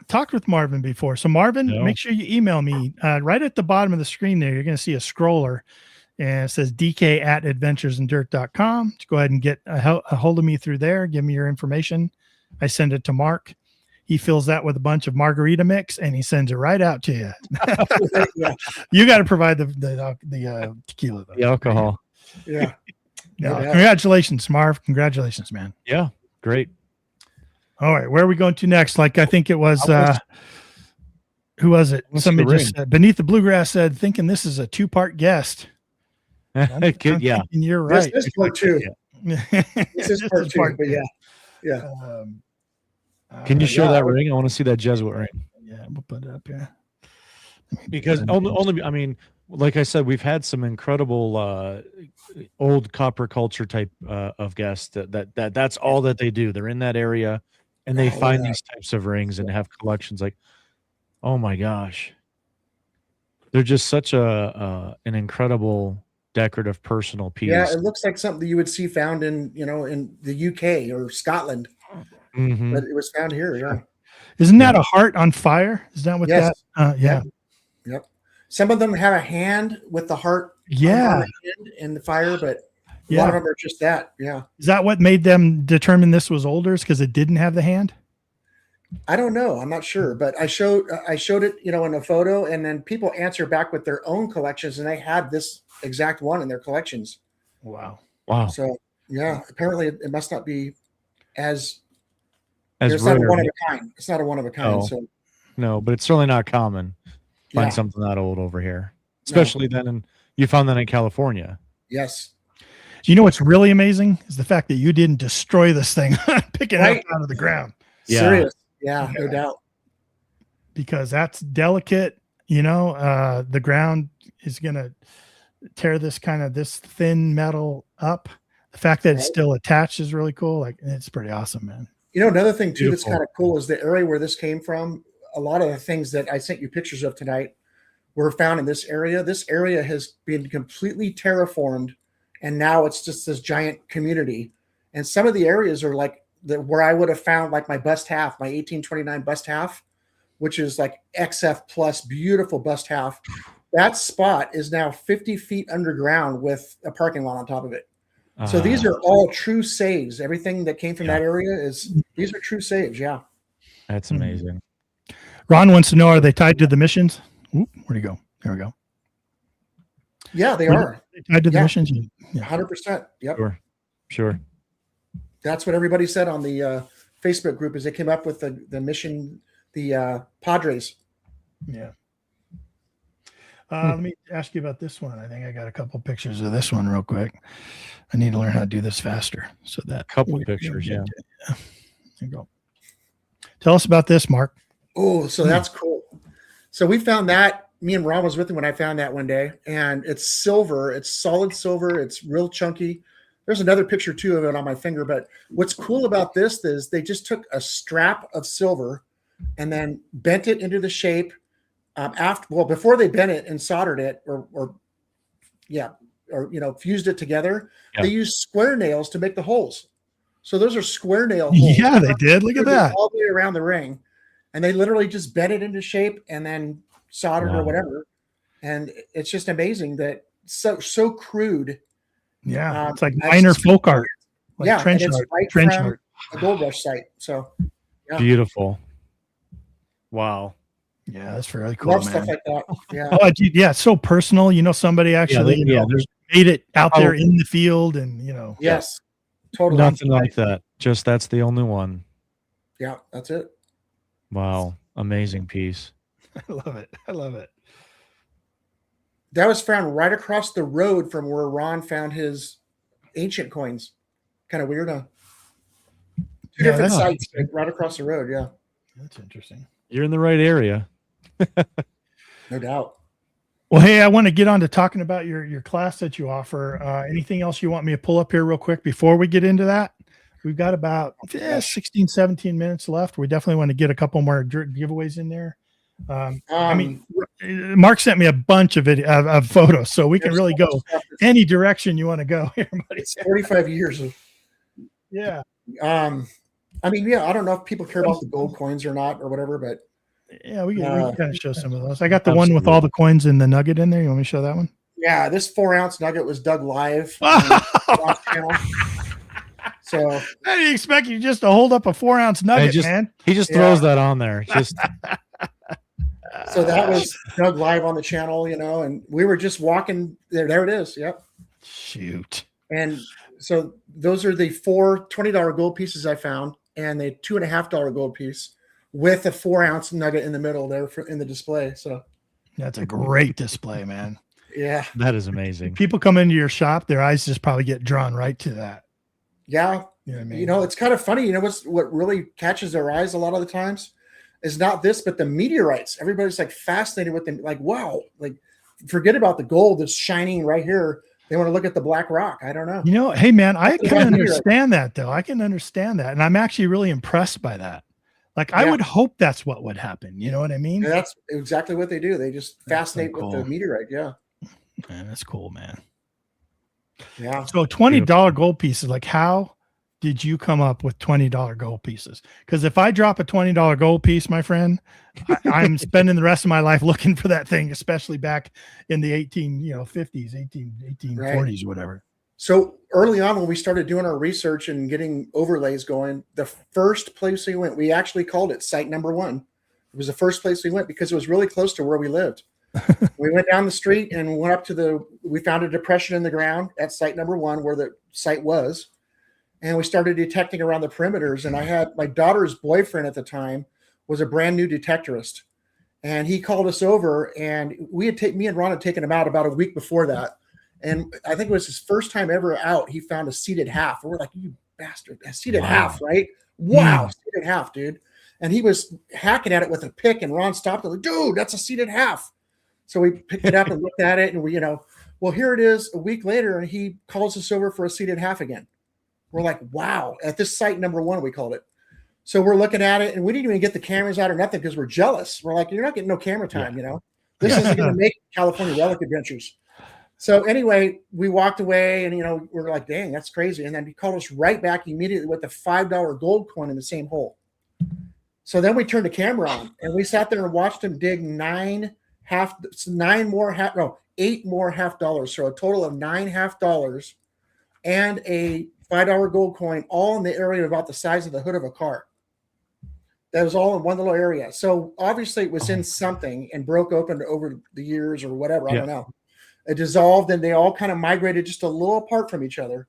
talked with Marvin before. So Marvin,
No.
make sure you email me right at the bottom of the screen there. You're going to see a scroller and it says dk@adventuresindirt.com. Go ahead and get a hold of me through there. Give me your information. I send it to Mark. He fills that with a bunch of margarita mix and he sends it right out to you.
Yeah.
You got to provide the tequila though.
The alcohol.
Yeah.
No,
Yeah.
congratulations, Marv. Congratulations, man.
Yeah. Great.
All right, where are we going to next? Like I think it was who was it?
Let's
Somebody
see the
just said, Beneath the Bluegrass said, thinking this is a 2-part guest. I'm
Good, yeah.
thinking you're
This
right.
is part two.
This
This is part two. But yeah. Yeah.
Can you show
yeah.
that ring? I want to see that Jesuit ring.
Yeah, we'll put it up here.
Because only, I mean, like I said, we've had some incredible old copper culture type of guests that's all that they do. They're in that area and they find these types of rings and have collections like, oh my gosh, they're just such an incredible decorative personal piece.
Yeah, it looks like something that you would see found in the UK or Scotland,
Mhm.
but it was found here. Yeah.
Isn't that a heart on fire? Is that what
Yes.
that? Yeah.
Yep. Some of them have a hand with the heart on
Yeah.
the hand in the fire, but a
Yeah.
lot of them are just that. Yeah.
Is that what made them determine this was older? Because it didn't have the hand?
I don't know. I'm not sure, but I showed it, in a photo, and then people answer back with their own collections, and they had this exact one in their collections.
Wow.
Wow.
So yeah, apparently it must not be as
As
it's not a
rare.
one of a kind. It's not a one of a kind.
No.
So
No, but it's certainly not common. Find
yeah.
something that old over here, especially then. And you found that in California.
Yes.
Do you know what's really amazing is the fact that you didn't destroy this thing, pick it
Right.
up out of the ground,
Yeah.
Serious. Yeah, no doubt.
because that's delicate. The ground is going to tear this thin metal up. The fact that it's
Right.
still attached is really cool. Like, it's pretty awesome, man.
Another thing too that's
Beautiful.
kind of cool is the area where this came from. A lot of the things that I sent you pictures of tonight were found in this area. This area has been completely terraformed, and now it's just this giant community. And some of the areas are like where I would have found like my bust half, my 1829 bust half, which is like XF plus, beautiful bust half. That spot is now 50 feet underground with a parking lot on top of it. So these are all true saves. Everything that came from that area these are true saves. Yeah.
That's amazing.
Ron wants to know, are they tied to the missions? Oop, where'd he go? There we go.
Yeah, they are.
Tied to the missions. Yeah.
100%. Yep.
Sure.
That's what everybody said on the Facebook group as they came up with the mission, the Padres.
Yeah. Let me ask you about this one. I think I got a couple pictures of this one real quick. I need to learn how to do this faster. So that
couple pictures, yeah.
There you go. Tell us about this, Mark.
Oh, so that's cool. So we found that. Me and Ron was with him when I found that one day, and it's silver. It's solid silver. It's real chunky. There's another picture too of it on my finger. But what's cool about this is they just took a strap of silver and then bent it into the shape. Before they bent it and soldered it, or fused it together, they used square nails to make the holes. So those are square nail holes.
Yeah, they did. Look at that.
All the way around the ring. And they literally just bent it into shape and then soldered or whatever. And it's just amazing that so crude.
Yeah, it's like minor folk art. Like trench art.
Right
trench
from
art.
a gold rush site. So
beautiful. Wow.
Yeah, that's very cool.
Love
man.
stuff like that. Yeah.
Oh, dude, yeah, it's so personal. Somebody actually made it out there in the field, and
Yes, totally.
Nothing like that. Just that's the only one.
Yeah, that's it.
Wow, amazing piece.
I love it.
That was found right across the road from where Ron found his ancient coins. Kind of weird, huh? Two different sites, right across the road. Yeah,
that's interesting.
You're in the right area.
No doubt.
Well, hey, I want to get on to talking about your class that you offer. Anything else you want me to pull up here real quick before we get into that? We've got about 16, 17 minutes left. We definitely want to get a couple more giveaways in there. Mark sent me a bunch of photos, so we can really go any direction you want to go here, buddy.
It's 45 years of.
Yeah.
I don't know if people care about the gold coins or not or whatever, but
yeah, we can kind of show some of those. I got the one with all the coins and the nugget in there. You want me to show that one?
Yeah, this 4-ounce nugget was dug live. So
I didn't expect you just to hold up a 4-ounce nugget, man.
He just throws that on there. Just
so that was dug live on the channel, and we were just walking there. There it is. Yep.
Shoot.
And so those are the 4 $20 gold pieces I found, and the $2.50 gold piece with a 4-ounce nugget in the middle there in the display. So
that's a great display, man.
Yeah,
that is amazing.
People come into your shop, their eyes just probably get drawn right to that.
Yeah.
You know what I mean?
It's kind of funny. What really catches their eyes a lot of the times is not this, but the meteorites. Everybody's like fascinated with them. Like, wow, like forget about the gold that's shining right here. They want to look at the black rock. I don't know.
Hey man, I can understand that though. I can understand that. And I'm actually really impressed by that. Like I would hope that's what would happen. You know what I mean?
Yeah, that's exactly what they do. They just fascinate with the meteorite. Yeah.
Man, that's cool, man.
Yeah.
So $20 gold pieces, like how did you come up with $20 gold pieces? Because if I drop a $20 gold piece, my friend, I'm spending the rest of my life looking for that thing, especially back in the 1840s, right. Whatever.
So early on when we started doing our research and getting overlays going, the first place we went, we actually called it site number 1. It was the first place we went because it was really close to where we lived. We went down the street and went up we found a depression in the ground at site number 1 where the site was. And we started detecting around the perimeters. And I had my daughter's boyfriend at the time was a brand new detectorist. And he called us over and me and Ron had taken him out about a week before that. And I think it was his first time ever out. He found a seated half. And we're like, you bastard, a seated half, right? Wow, seated half, dude. And he was hacking at it with a pick and Ron stopped and like, dude, that's a seated half. So we picked it up and looked at it and we, well, here it is a week later and he calls us over for a seated half again. We're like, wow, at this site number 1, we called it. So we're looking at it and we didn't even get the cameras out or nothing because we're jealous. We're like, you're not getting no camera time, This isn't going to make California Relic Adventures. So anyway, we walked away and, we're like, dang, that's crazy. And then he called us right back immediately with a $5 gold coin in the same hole. So then we turned the camera on and we sat there and watched him dig 8 more half dollars. So a total of 9 half dollars and a $5 gold coin, all in the area about the size of the hood of a car. That was all in one little area. So obviously it was in something and broke open over the years or whatever. I don't know. it dissolved, and they all kind of migrated just a little apart from each other.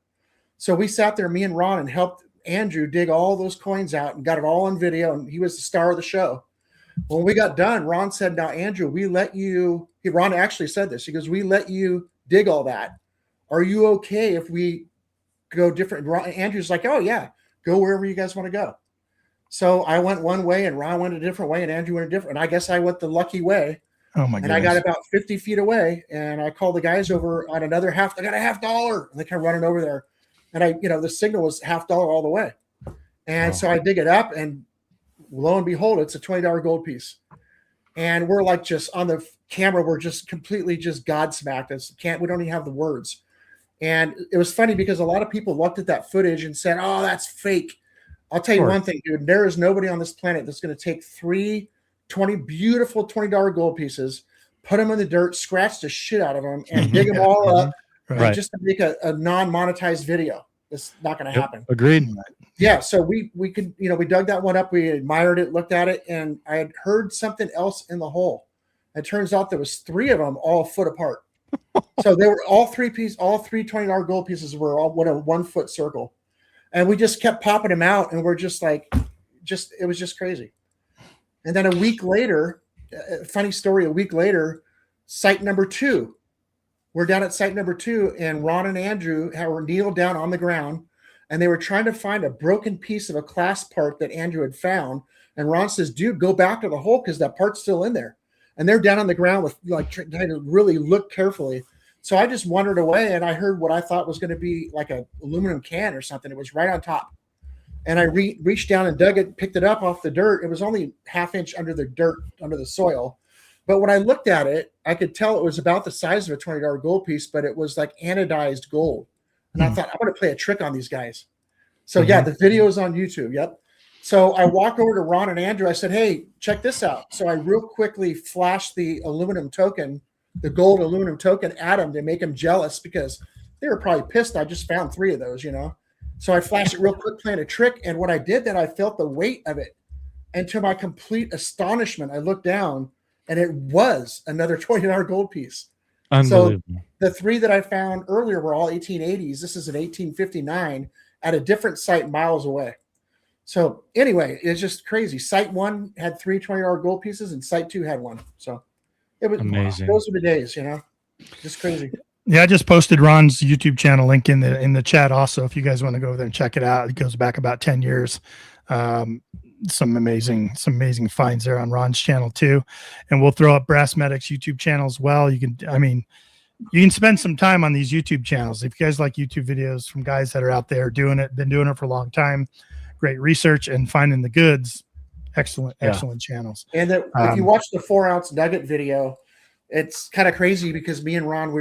So we sat there, me and Ron, and helped Andrew dig all those coins out and got it all on video, and he was the star of the show. When we got done, Ron said, now, Andrew, Ron actually said this. He goes, we let you dig all that. Are you okay if we go different? Andrew's like, oh, yeah, go wherever you guys want to go. So I went one way, and Ron went a different way, and Andrew went a different. And I guess I went the lucky way.
Oh, my goodness.
And I got about 50 feet away, and I called the guys over on another half. I got $50. And they come running over there. And the signal was $50 all the way. And so I dig it up, and lo and behold, it's a $20 gold piece. And we're like, just on the camera, we're just completely just godsmacked. We don't even have the words. And it was funny because a lot of people looked at that footage and said, oh, that's fake. I'll tell you one thing, dude. There is nobody on this planet that's going to take 3 beautiful $20 gold pieces, put them in the dirt, scratch the shit out of them, and dig them all up, just to make a non-monetized video. It's not going to happen.
Agreed.
Yeah, so we could, we dug that one up, we admired it, looked at it, and I had heard something else in the hole. It turns out there was 3 of them all a foot apart. So they were all three $20 gold pieces were all in a 1 foot circle. And we just kept popping them out, and we're just like, it was just crazy. And then a week later, funny story, a week later, site number 2. We're down at site number 2, and Ron and Andrew were kneeled down on the ground, and they were trying to find a broken piece of a clasp part that Andrew had found. And Ron says, dude, go back to the hole because that part's still in there. And they're down on the ground with trying to really look carefully. So I just wandered away, and I heard what I thought was going to be like an aluminum can or something. It was right on top. And I reached down and dug it, picked it up off the dirt. It was only ½ inch under the dirt, under the soil. But when I looked at it, I could tell it was about the size of a $20 gold piece, but it was like anodized gold. And I thought, I'm going to play a trick on these guys. So yeah, the video is on YouTube. Yep. So I walked over to Ron and Andrew. I said, hey, check this out. So I real quickly flashed the aluminum token, the gold aluminum token at them to make them jealous because they were probably pissed. I just found 3 of those, So I flashed it real quick, playing a trick. And when I did that, I felt the weight of it. And to my complete astonishment, I looked down, and it was another $20 gold piece.
Unbelievable.
So the 3 that I found earlier were all 1880s. This is an 1859 at a different site miles away. So anyway, it's just crazy. Site 1 had 3 $20 gold pieces, and site 2 had 1. So it was amazing. Those were the days, just crazy.
Yeah, I just posted Ron's YouTube channel link in the chat also. If you guys want to go over there and check it out, it goes back about 10 years. Some amazing finds there on Ron's channel too. And we'll throw up Brass Medic's YouTube channel as well. You can spend some time on these YouTube channels. If you guys like YouTube videos from guys that are out there been doing it for a long time, great research and finding the goods, excellent channels.
And if you watch the 4-ounce nugget video, it's kind of crazy because me and Ron,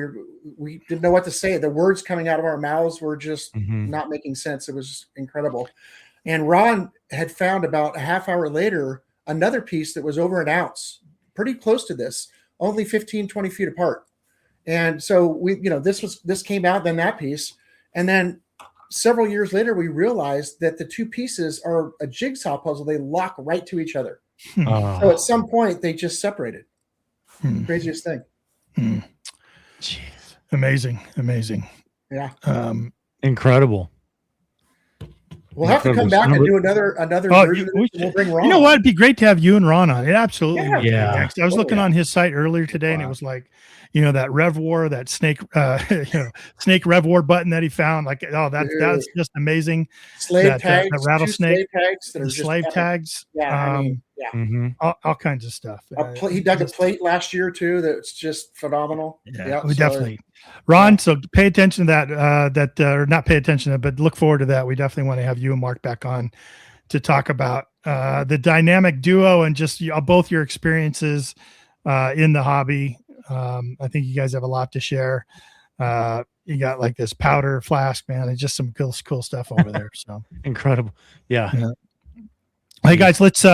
we didn't know what to say. The words coming out of our mouths were just not making sense. It was incredible. And Ron had found about a half hour later another piece that was over 1 ounce, pretty close to this, only 15, 20 feet apart. And so this came out, then that piece. And then several years later, we realized that the 2 pieces are a jigsaw puzzle. They lock right to each other. So at some point, they just separated. Craziest thing.
Jeez. Amazing.
Yeah.
Incredible.
We'll have to come back and do another version. We'll bring Ron.
You know what? It'd be great to have you and Ron on. It absolutely.
Yeah.
I was looking on his site earlier today, and it was like, that Rev War, that snake Rev War button that he found. Like, that's just amazing.
Slave tags,
that rattlesnake
slave tags.
Yeah, all kinds of stuff.
He dug a plate last year too. That's just phenomenal.
Yeah, we definitely. Ron, so pay attention to that. Or not pay attention to that, but look forward to that. We definitely want to have you and Mark back on to talk about the dynamic duo and just both your experiences in the hobby. I think you guys have a lot to share. You got like this powder flask, man. It's just some cool stuff over there. So
incredible. Yeah.
Hey guys, let's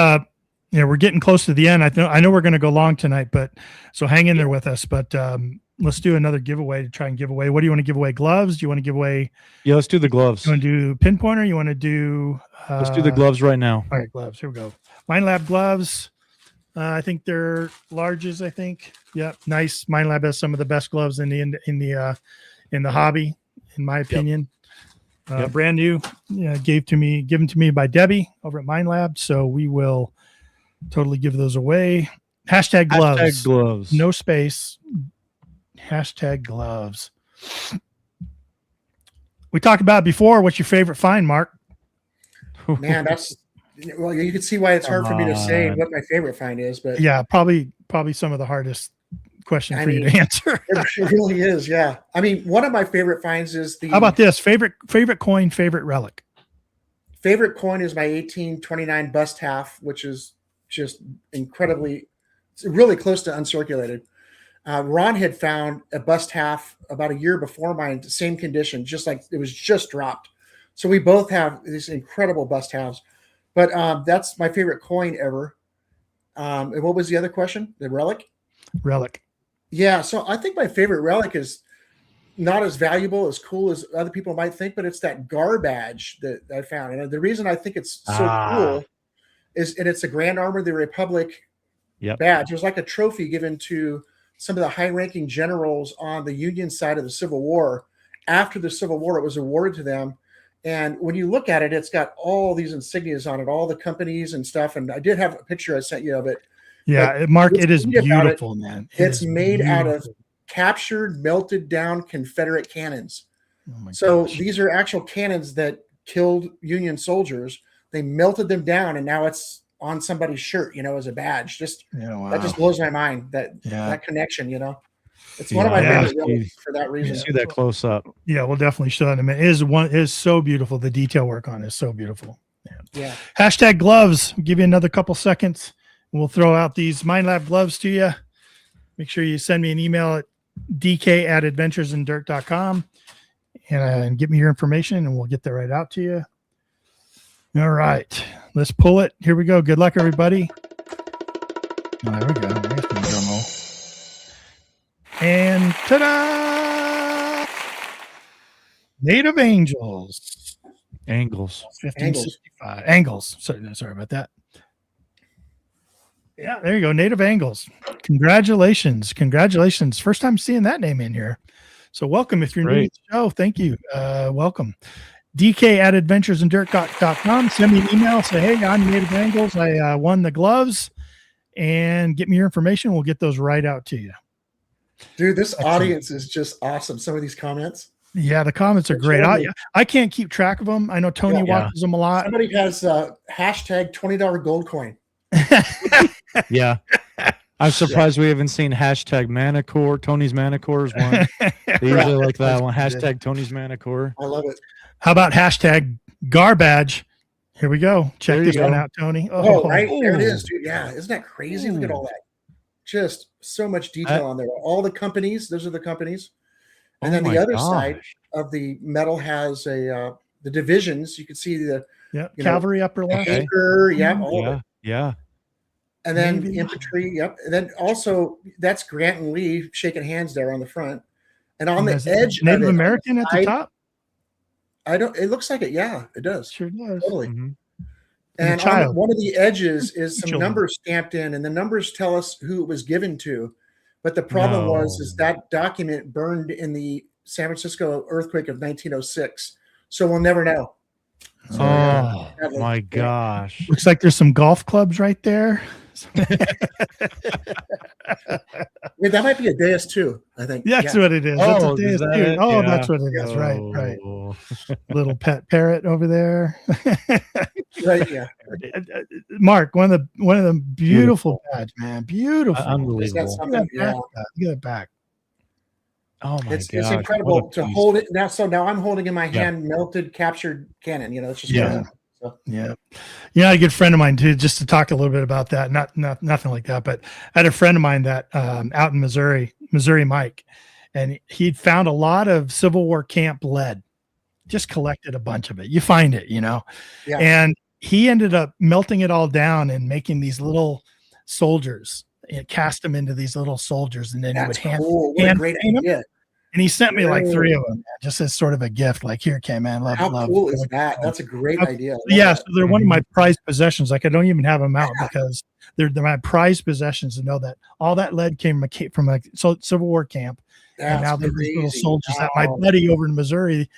we're getting close to the end. I know we're going to go long tonight, but so hang in there with us. But let's do another giveaway to try and give away. What do you want to give away? Gloves? Do you want to give away?
Yeah, let's do the gloves.
You want to do pinpointer? You want to do?
Let's do the gloves right now.
All right, gloves. Here we go. Minelab gloves. I think they're larges. I think. Yep. Nice. Minelab has some of the best gloves in the hobby, in my opinion. Brand new, given to me by Debbie over at Minelab. So we will totally give those away. Hashtag gloves.
Hashtag gloves.
No space. Hashtag gloves. We talked about it before. What's your favorite find, Mark?
Man, well, you can see why it's hard for me to say what my favorite find is, but
yeah, probably some of the hardest question for you to answer.
It really is. Yeah. I mean, one of my favorite finds is
how about this? Favorite coin, favorite relic.
Favorite coin is my 1829 bust half, which is just incredibly, really close to uncirculated. Ron had found a bust half about a year before mine, same condition, just like it was just dropped. So we both have these incredible bust halves. But that's my favorite coin ever. And what was the other question? The relic?
Relic.
Yeah. So I think my favorite relic is not as valuable, as cool as other people might think, but it's that Gar badge that I found. And the reason I think it's so cool is, and it's a Grand Armor of the Republic badge. It was like a trophy given to some of the high-ranking generals on the Union side of the Civil War. After the Civil War, it was awarded to them. And when you look at it, it's got all these insignias on it, all the companies and stuff. And I did have a picture I sent you of it.
Yeah, Mark, it is beautiful, man.
It's made out of captured, melted down Confederate cannons. So these are actual cannons that killed Union soldiers. They melted them down, and now it's on somebody's shirt, as a badge. That just blows my mind, that connection, It's one of my favorite relics for that reason.
You see that close up.
Yeah, we'll definitely show that in a minute. It is so beautiful. The detail work on it is so beautiful.
Yeah.
Hashtag gloves. I'll give you another couple seconds. We'll throw out these Minelab gloves to you. Make sure you send me an email at dk@adventuresindirt.com and give me your information, and we'll get that right out to you. All right, let's pull it. Here we go. Good luck, everybody. Oh, there we go. There's some drum roll. And ta-da! Native Angels.
Angles.
1565. Angles. Sorry about that. Yeah, there you go. Native Angles. Congratulations. First time seeing that name in here. So welcome if you're new to the show. Thank you. Welcome. dk@adventuresindirt.com. Send me an email. Say, hey, I'm Native Angles. I won the gloves. And get me your information. We'll get those right out to you.
Dude, this audience is just awesome. Some of these comments.
Yeah, the comments are great. I can't keep track of them. I know Tony watches them a lot.
Somebody has hashtag $20 gold coin.
Yeah. I'm surprised we haven't seen hashtag Manicore. Tony's Manicore is one. They usually like that one. Hashtag Tony's Manicore.
I love it.
How about hashtag Garbage? Here we go. Check this one out, Tony.
Right. There it is, dude. Yeah. Isn't that crazy? Look at all that. Just so much detail on there. All the companies, those are the companies. And then the other side of the medal has the divisions. You can see the
cavalry upper left.
Anchor, all of it.
Yeah.
And then infantry, And then also that's Grant and Lee shaking hands there on the front. And on the edge
Native American at the top?
It looks like it. Yeah, it does.
Sure does.
Totally.
Mm-hmm.
And on one of the edges is some numbers stamped in, and the numbers tell us who it was given to. But the problem is that document burned in the San Francisco earthquake of 1906. So we'll never know. So,
my gosh.
Looks like there's some golf clubs right there.
That might be a Deus too, I think.
That's what it is. That's a Deus too. That's what it is. Right. Little pet parrot over there.
Right. Yeah.
Mark, one of the beautiful badge, man. Beautiful.
Unbelievable.
Look at that back.
Oh my
It's incredible to hold it now. So now I'm holding in my hand melted captured cannon. It's just
a good friend of mine too. Just to talk a little bit about that. Not nothing like that, but I had a friend of mine that out in Missouri Mike, and he'd found a lot of Civil War camp lead. Just collected a bunch of it. You find it, and he ended up melting it all down and making these little soldiers. It cast them into these little soldiers, and then he would hand paint them. And he sent me like 3 of them, just as sort of a gift. Like, here, okay, man, love.
How cool is that? That's a great idea.
Yeah, so they're one of my prized possessions. Like, I don't even have them out because they're my prized possessions. To know that all that lead came from a Civil War camp, and now they're these little soldiers that my buddy over in Missouri,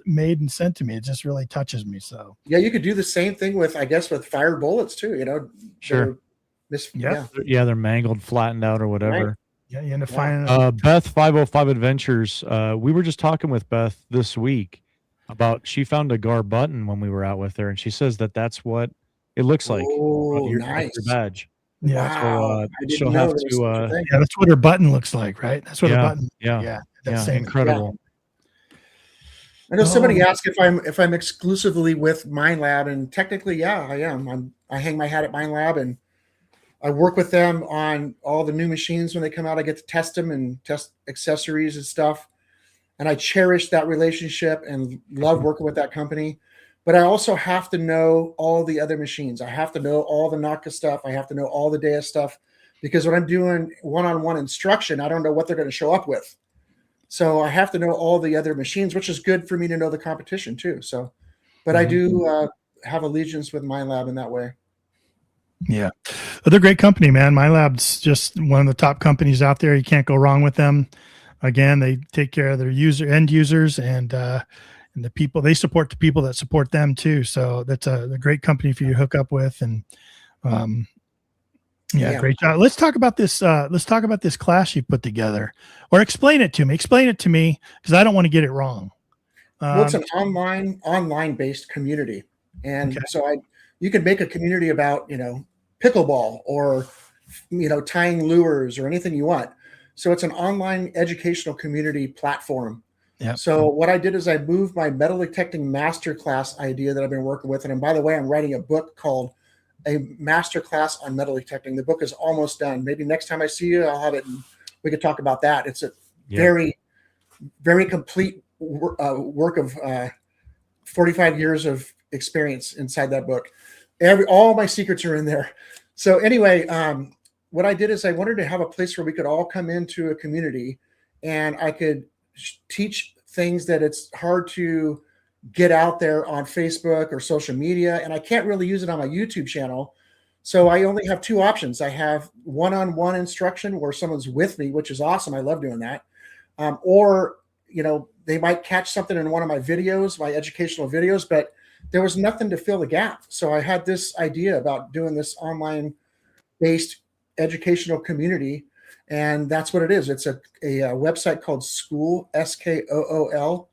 made and sent to me. It just really touches me. So
yeah, you could do the same thing with, I guess, with fired bullets too.
Sure. They're mangled, flattened out, or whatever.
Right.
Yeah, you end up finding
Beth 505 Adventures. We were just talking with Beth this week about she found a GAR button when we were out with her, and she says that's what it looks like.
Oh,
your
nice.
badge.
Yeah,
wow.
So she'll have to.
Yeah, that's what her button looks like, right? That's what her button.
Yeah,
same
incredible.
I know somebody asked if I'm exclusively with Minelab, and technically, yeah, I am. I hang my hat at Minelab, and I work with them on all the new machines when they come out. I get to test them and test accessories and stuff. And I cherish that relationship and love working with that company. But I also have to know all the other machines. I have to know all the NACA stuff. I have to know all the DEA stuff, because when I'm doing one-on-one instruction, I don't know what they're going to show up with. So I have to know all the other machines, which is good for me to know the competition too. So, but I do have allegiance with Minelab in that way.
Yeah. They're a great company, man. Minelab's just one of the top companies out there. You can't go wrong with them. Again, they take care of their end users and the people. They support the people that support them too. So that's a great company for you to hook up with. And great job. Let's talk about this. Let's talk about this class you put together, or explain it to me. Explain it to me, because I don't want to get it wrong.
Well, it's an online based community. And so you can make a community about, pickleball or, tying lures or anything you want. So it's an online educational community platform.
Yeah.
So what I did is I moved my metal detecting masterclass idea that I've been working with. And by the way, I'm writing a book called A Masterclass on Metal Detecting. The book is almost done. Maybe next time I see you, I'll have it and we could talk about that. It's a very, very complete work of 45 years of experience inside that book. All my secrets are in there. So anyway, what I did is I wanted to have a place where we could all come into a community and I could teach things that it's hard to get out there on Facebook or social media. And I can't really use it on my YouTube channel. So I only have 2 options. I have one-on-one instruction where someone's with me, which is awesome. I love doing that. Or, they might catch something in one of my videos, my educational videos, but there was nothing to fill the gap. So I had this idea about doing this online-based educational community, and that's what it is. It's a website called School, SKOOL,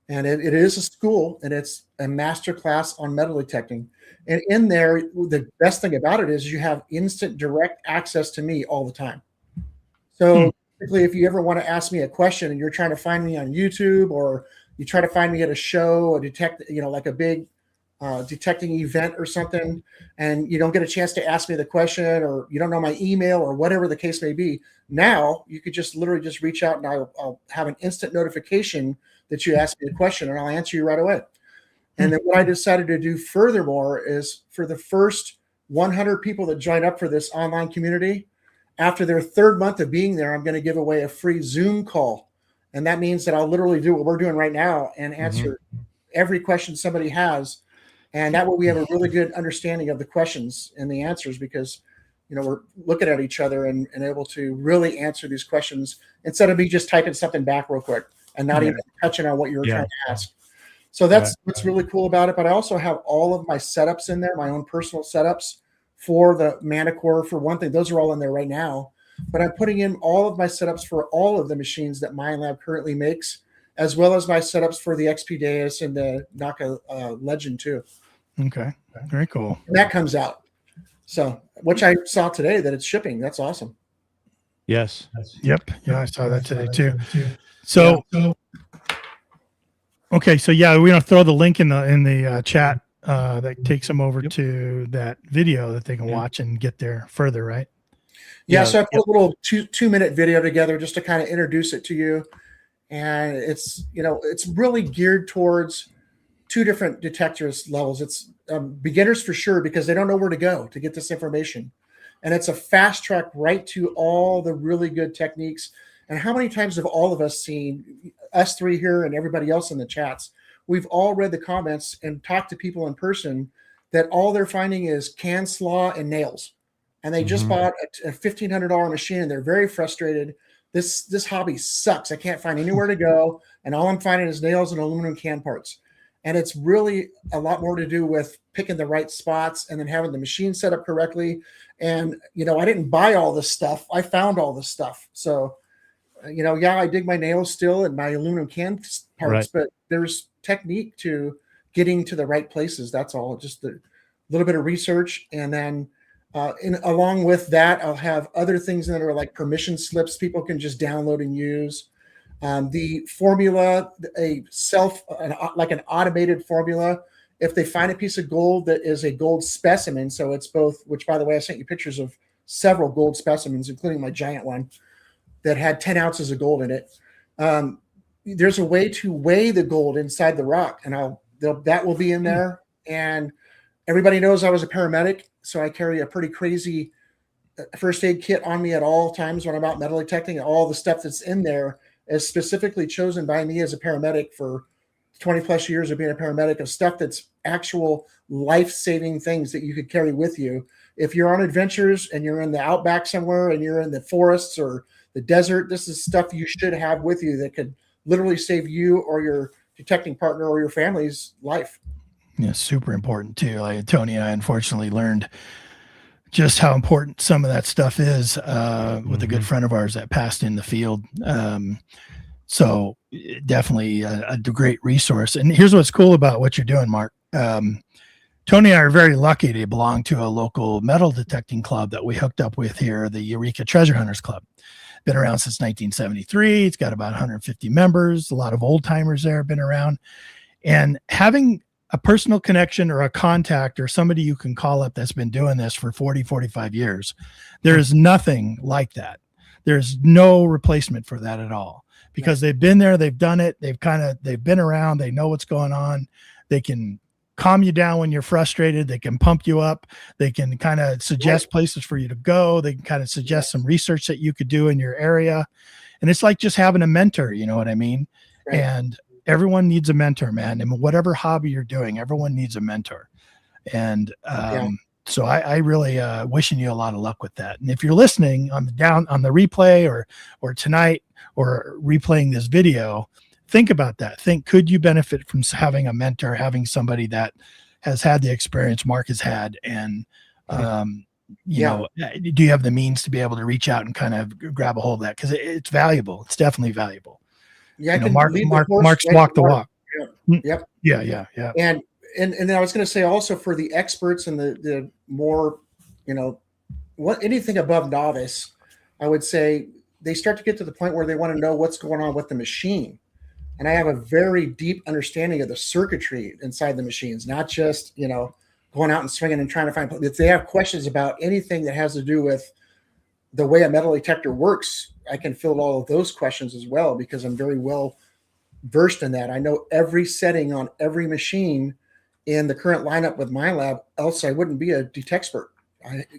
and it is a school, and it's a masterclass on metal detecting. And in there, the best thing about it is you have instant direct access to me all the time. So basically, if you ever want to ask me a question and you're trying to find me on YouTube, or you try to find me at a show or like a big detecting event or something, and you don't get a chance to ask me the question, or you don't know my email or whatever the case may be, now you could just literally just reach out and I'll have an instant notification that you asked me a question and I'll answer you right away. And then what I decided to do furthermore is, for the first 100 people that join up for this online community, after their 3rd month of being there, I'm going to give away a free Zoom call. And that means that I'll literally do what we're doing right now and answer every question somebody has. And that way we have a really good understanding of the questions and the answers, because, we're looking at each other and able to really answer these questions instead of me just typing something back real quick and not even touching on what you were trying to ask. So that's what's really cool about it. But I also have all of my setups in there, my own personal setups for the Manicore, for one thing. Those are all in there right now. But I'm putting in all of my setups for all of the machines that Minelab currently makes, as well as my setups for the XP Deus and the NACA Legend too.
Okay, very cool.
And that comes out. So, which I saw today that it's shipping. That's awesome.
Yes.
Yep. Yeah, I saw that today too. So, okay. So we're gonna throw the link in the chat that takes them over to that video that they can watch and get there further, right?
Yeah. So I put a little 2-minute video together just to kind of introduce it to you, and it's really geared towards 2 different detectors levels. It's beginners for sure, because they don't know where to go to get this information. And it's a fast track right to all the really good techniques. And how many times have all of us seen, us three here and everybody else in the chats, we've all read the comments and talked to people in person that all they're finding is can slaw and nails. And they just bought a $1,500 machine and they're very frustrated. This hobby sucks. I can't find anywhere to go. And all I'm finding is nails and aluminum can parts. And it's really a lot more to do with picking the right spots and then having the machine set up correctly. And, I didn't buy all this stuff. I found all this stuff. So, I dig my nails still and my aluminum can parts, but there's technique to getting to the right places. That's all. Just a little bit of research. And then along with that, I'll have other things that are like permission slips people can just download and use. The formula, like an automated formula. If they find a piece of gold that is a gold specimen, so it's both, which by the way, I sent you pictures of several gold specimens, including my giant one that had 10 ounces of gold in it. There's a way to weigh the gold inside the rock, and that will be in there. And everybody knows I was a paramedic, so I carry a pretty crazy first aid kit on me at all times when I'm out metal detecting. All the stuff that's in there is specifically chosen by me as a paramedic for 20 plus years of being a paramedic, of stuff that's actual life-saving things that you could carry with you. If you're on adventures and you're in the outback somewhere and you're in the forests or the desert, this is stuff you should have with you that could literally save you or your detecting partner or your family's life.
Yeah, super important too. Tony and I unfortunately learned just how important some of that stuff is with a good friend of ours that passed in the field. So definitely a great resource. And here's what's cool about what you're doing, Mark. Tony and I are very lucky to belong to a local metal detecting club that we hooked up with here, the Eureka Treasure Hunters Club. Been around since 1973. It's got about 150 members. A lot of old timers there have been around. And having a personal connection or a contact or somebody you can call up that's been doing this for 40, 45 years, there's nothing like that. There's no replacement for that at all, because they've been there, they've done it, they've been around, they know what's going on. They can calm you down when you're frustrated. They can pump you up. They can kind of suggest places for you to go. They can kind of suggest some research that you could do in your area. And it's like just having a mentor, you know what I mean? Right. And everyone needs a mentor, man. And whatever hobby you're doing, everyone needs a mentor. And so I really wishing you a lot of luck with that. And if you're listening on the replay or tonight or replaying this video, think about that. Could you benefit from having a mentor, having somebody that has had the experience Mark has had? And, you know, do you have the means to be able to reach out and kind of grab a hold of that? Because it's valuable. It's definitely valuable.
Yeah,
Mark's walked the walk.
Yep.
Yeah.
And then I was going to say also for the experts and the more, anything above novice, I would say they start to get to the point where they want to know what's going on with the machine. And I have a very deep understanding of the circuitry inside the machines, not just, going out and swinging and trying to find. If they have questions about anything that has to do with the way a metal detector works, I can fill all of those questions as well, because I'm very well versed in that. I know every setting on every machine in the current lineup with Minelab, else I wouldn't be a detexpert.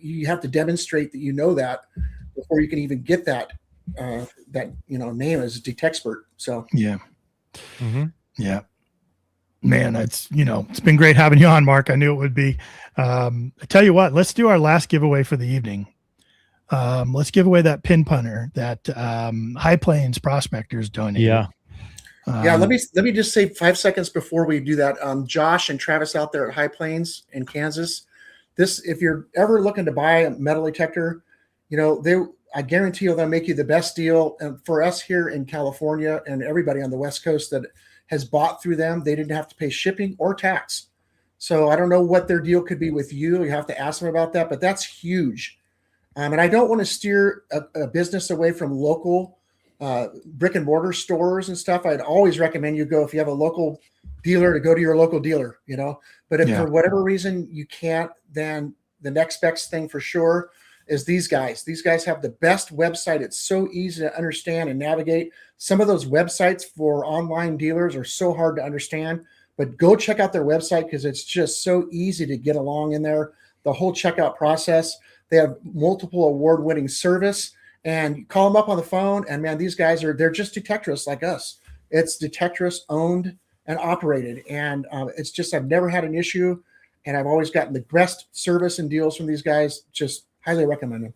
You have to demonstrate that you know that before you can even get that name as a detexpert. So
yeah. Yeah, man, it's been great having you on, Mark. I knew it would be. I tell you what, let's do our last giveaway for the evening. Let's give away that pin punter that High Plains Prospectors donated.
Yeah. Let me just say 5 seconds before we do that. Josh and Travis out there at High Plains in Kansas, if you're ever looking to buy a metal detector, I guarantee they'll make you the best deal. And for us here in California and everybody on the West Coast that has bought through them, they didn't have to pay shipping or tax. So I don't know what their deal could be with you. You have to ask them about that, but that's huge. And I don't want to steer a business away from local brick and mortar stores and stuff. I'd always recommend you go, if you have a local dealer, to go to your local dealer, but if for whatever reason you can't, then the next best thing for sure is these guys. These guys have the best website. It's so easy to understand and navigate. Some of those websites for online dealers are so hard to understand, but go check out their website because it's just so easy to get along in there. The whole checkout process. They have multiple award-winning service, and you call them up on the phone. And man, these guys they're just detectorists like us. It's detectorist owned and operated. And it's just, I've never had an issue. And I've always gotten the best service and deals from these guys. Just highly recommend them.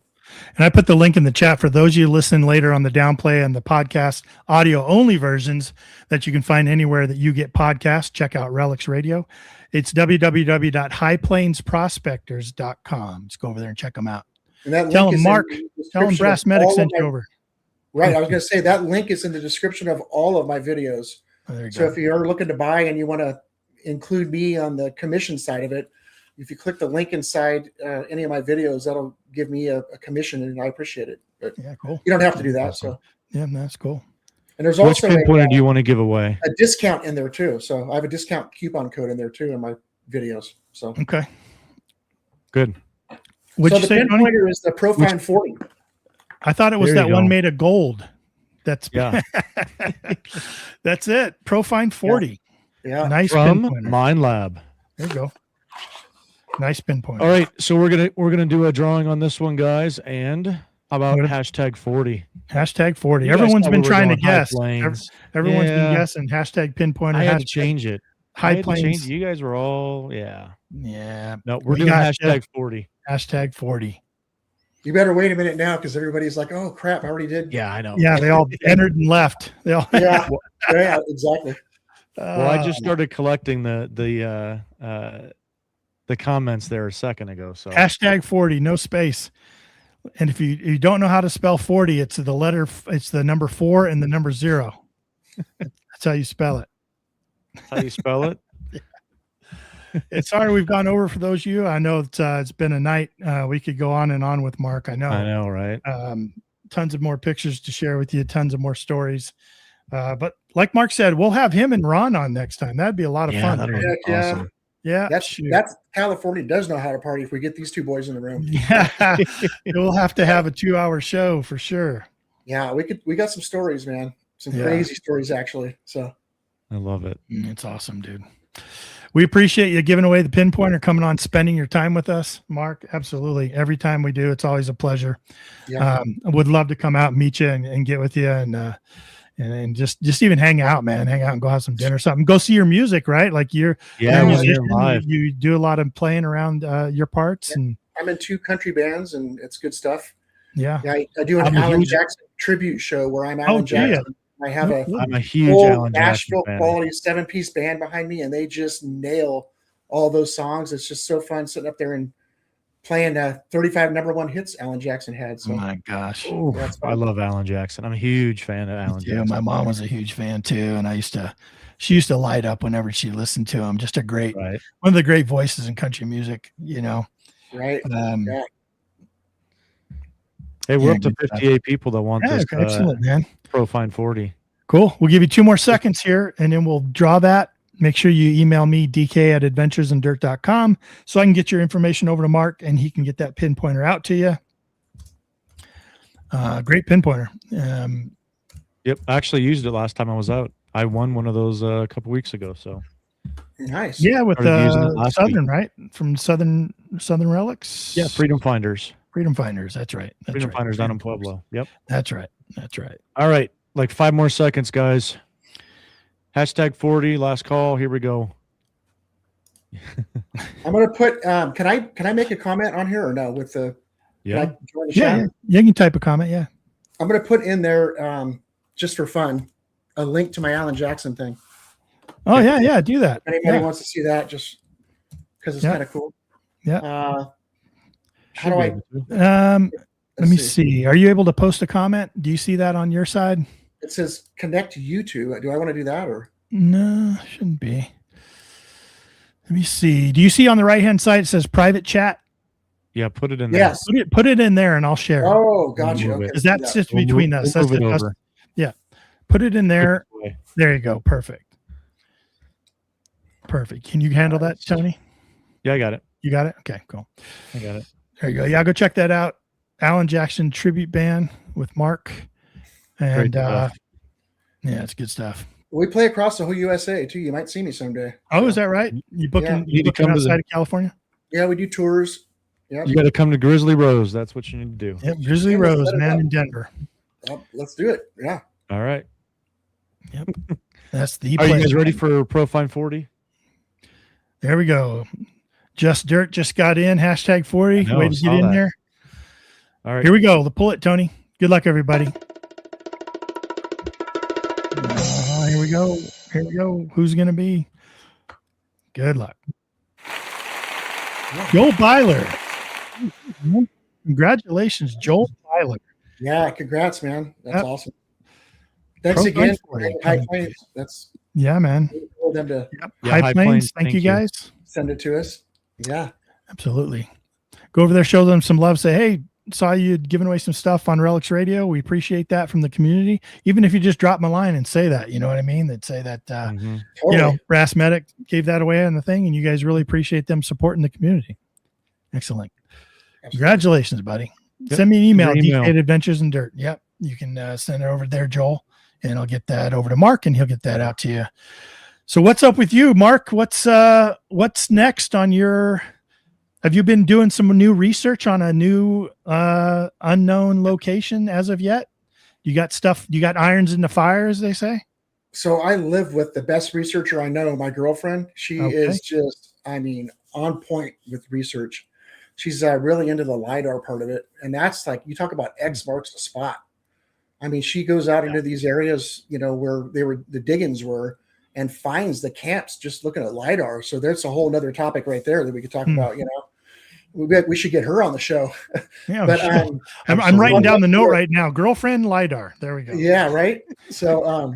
And I put the link in the chat for those of you listening later on the downplay and the podcast audio only versions that you can find anywhere that you get podcasts. Check out Relics Radio. It's www.highplainsprospectors.com. Let's go over there and check them out.
And that
Tell
link
them
is
Mark,
in the
tell them
description
Brass
of
Medic
all
sent
of
you
my-
over.
Right. I was going to say that link is in the description of all of my videos.
Oh, there you
So
go.
if you're looking to buy and you want to include me on the commission side of it, if you click the link inside any of my videos, that'll give me a commission, and I appreciate it. But
Yeah, cool.
you don't have to do that. So,
Yeah, that's cool.
and there's
Which
also
pinpointer do you want to give away?
a discount in there too. So I have a discount coupon code in there too in my videos. So
Okay.
Good.
What'd
so
you
the
say, Tony?
pinpointer is the Profine 40.
I thought it was
There
that
you
one
go.
made of gold. That's
Yeah.
that's it. Profine 40.
Yeah.
Nice
From
pinpointer.
Minelab.
There you go. Nice pinpointer.
All right, so we're gonna do a drawing on this one, guys. And how about
What-
hashtag 40?
Hashtag 40.
You guys
Everyone's
thought
been
we were
trying to
going High
guess.
Plains.
Everyone's been
Yeah.
guessing. Hashtag pinpointer.
I had to
hashtag
change it. I
High
had to change
Plains.
it. You guys were all
Yeah.
No, we're
We
doing
got
hashtag 40.
Hashtag 40.
You better wait a minute now because everybody's like, "Oh crap, I already did."
Yeah, I know.
Yeah, they all entered and left. They all.
Yeah, yeah, exactly.
Well, I just started collecting the comments there a second ago. So
hashtag 40, no space. And if you don't know how to spell 40, it's the number 4 and the number 0. That's how you spell it.
that's how you spell it.
It's sorry we've gone over for those of you. I know it's been a night. We could go on and on with Mark. I know.
I know, right?
Tons of more pictures to share with you, tons of more stories. But like Mark said, we'll have him and Ron on next time. That'd be a lot of fun.
that'd be
Heck yeah.
awesome.
Yeah,
That's
shoot.
California does know how to party if we get these two boys in the room.
Yeah. We'll have to have a 2-hour show for sure.
Yeah, we got some stories, man. Some
Yeah.
crazy stories actually. So
I love it.
It's awesome, dude. We appreciate you giving away the pinpointer, coming on, spending your time with us, Mark. Absolutely. Every time we do, it's always a pleasure.
yeah.
I would love to come out and meet you and get with you and just even hang out, man. Hang out and go have some dinner or something. Go see your music, right? Like you're
Yeah,
a
we're
musician,
here live.
You do a lot of playing around your parts,
Yeah.
and
I'm in 2 country bands and it's good stuff.
yeah.
Yeah, I do an
I'm a
Alan
huge-
Jackson tribute show where I'm Alan
do ya?
Jackson. I have a
I'm a huge
full
Alan Jackson
Nashville
fan.
quality 7-piece band behind me, and they just nail all those songs. It's just so fun sitting up there and playing 35 number 1 hits Alan Jackson had. So
Oh my gosh.
Ooh,
That's fun.
I love Alan Jackson. I'm a huge fan of Alan
Yeah,
Jackson.
my mom was a huge fan too, and she used to light up whenever she listened to him. Just a great,
Right.
one of the great voices in country music, you know.
right.
Yeah,
Hey, we're
Yeah,
up to
good stuff.
58 people that want this
excellent, man.
Profine 40.
Cool. We'll give you 2 more seconds here, and then we'll draw that. Make sure you email me, dk@adventuresindirt.com, so I can get your information over to Mark, and he can get that pinpointer out to you. Great pinpointer.
Yep, I actually used it last time I was out. I won one of those a couple weeks ago. So
Nice.
Yeah, with
Started using it last
Southern, right? From Southern Relics.
yeah, Freedom Finders.
Freedom Finders. That's right. That's
Freedom
right.
Finders down in
Freedom Finders.
Pueblo. Yep.
That's right. That's right.
All right, like 5 more seconds, guys. Hashtag 40, last call. Here we go.
I'm gonna put. Can I make a comment on here or no? With the
Yeah.
can I join the
Yeah,
chat?
you can type a comment. Yeah.
I'm gonna put in there just for fun a link to my Alan Jackson thing.
Oh yeah. Do that.
If anybody
Yeah.
wants to see that, just because it's
Yeah.
kind of cool.
Yeah.
How
Should
do
be
I?
able to.
Let
let's
me see. Are you able to post a comment? Do you see that on your side?
It says connect to YouTube. Do I want to do that or?
No, shouldn't be. Let me see. Do you see on the right hand side it says private chat?
Yeah, put it in there.
Yes.
Put it in there and I'll share. it.
Oh, gotcha.
Move
Okay.
it.
Because that's just
We'll
between
move-
us.
we'll
That's
move it
just,
over.
yeah. Put it in there.
Away.
There you go. Perfect. Perfect. Can you handle that, Tony?
Yeah, I got it.
You got it? Okay, cool.
I got it.
There you go. Yeah, go check that out. Alan Jackson tribute band with Mark. And
Great stuff.
yeah, it's good stuff.
We play across the whole USA too. You might see me someday.
Oh, is that right? You booking,
Yeah.
you
Need to
booking
come to
outside
the-
of California?
Yeah, we do tours. Yep.
You got to come to Grizzly Rose. That's what you need to do.
Yep, Grizzly Rose, man, in Denver.
Well, let's do it. Yeah.
All right.
Yep. That's the
Are
place.
you guys ready for Profine 40?
There we go. Just Dirt just got in. Hashtag 40.
know,
Way to get
saw
in
that.
there.
All right.
Here we go. The pull it, Tony. Good luck, everybody. Here we go. Here we go. Who's going to be? Good luck. Joel Byler. Congratulations, Joel Byler.
Yeah. Congrats, man. That's
Yep.
awesome. Thanks
Pro
again.
Plains
For High Plains. That's
Yeah, man.
for them to
Yep.
Yeah,
High
High
Plains.
Plains,
Thank
thank
you,
you.
guys.
send it to us. Yeah.
Absolutely. Go over there, show them some love. Say, hey, saw you giving away some stuff on Relics Radio. We appreciate that from the community. Even if you just drop my line and say that, you know what I mean? That say that,
Mhm.
Totally.
you know, Brass Medic gave that away on the thing, and you guys really appreciate them supporting the community. Excellent.
Absolutely.
Congratulations, buddy.
Yep.
Send me an email,
Your email.
DK Adventures in Dirt. Yep. You can send it over there, Joel, and I'll get that over to Mark, and he'll get that out to you. So what's up with you, Mark? What's next on your, have you been doing some new research on a new unknown location as of yet? You got stuff, you got irons in the fire, as they say?
So I live with the best researcher I know, my girlfriend. She
Okay.
is just, I mean, on point with research. She's really into the LiDAR part of it. And that's like, you talk about X marks the spot. I mean, she goes out into these areas, you know, where the diggings were, and finds the camps just looking at LiDAR. So there's a whole nother topic right there that we could talk about, you know. We should get her on the show.
Yeah,
But
I'm writing down the note right now. Girlfriend LiDAR. There we go.
yeah, right. So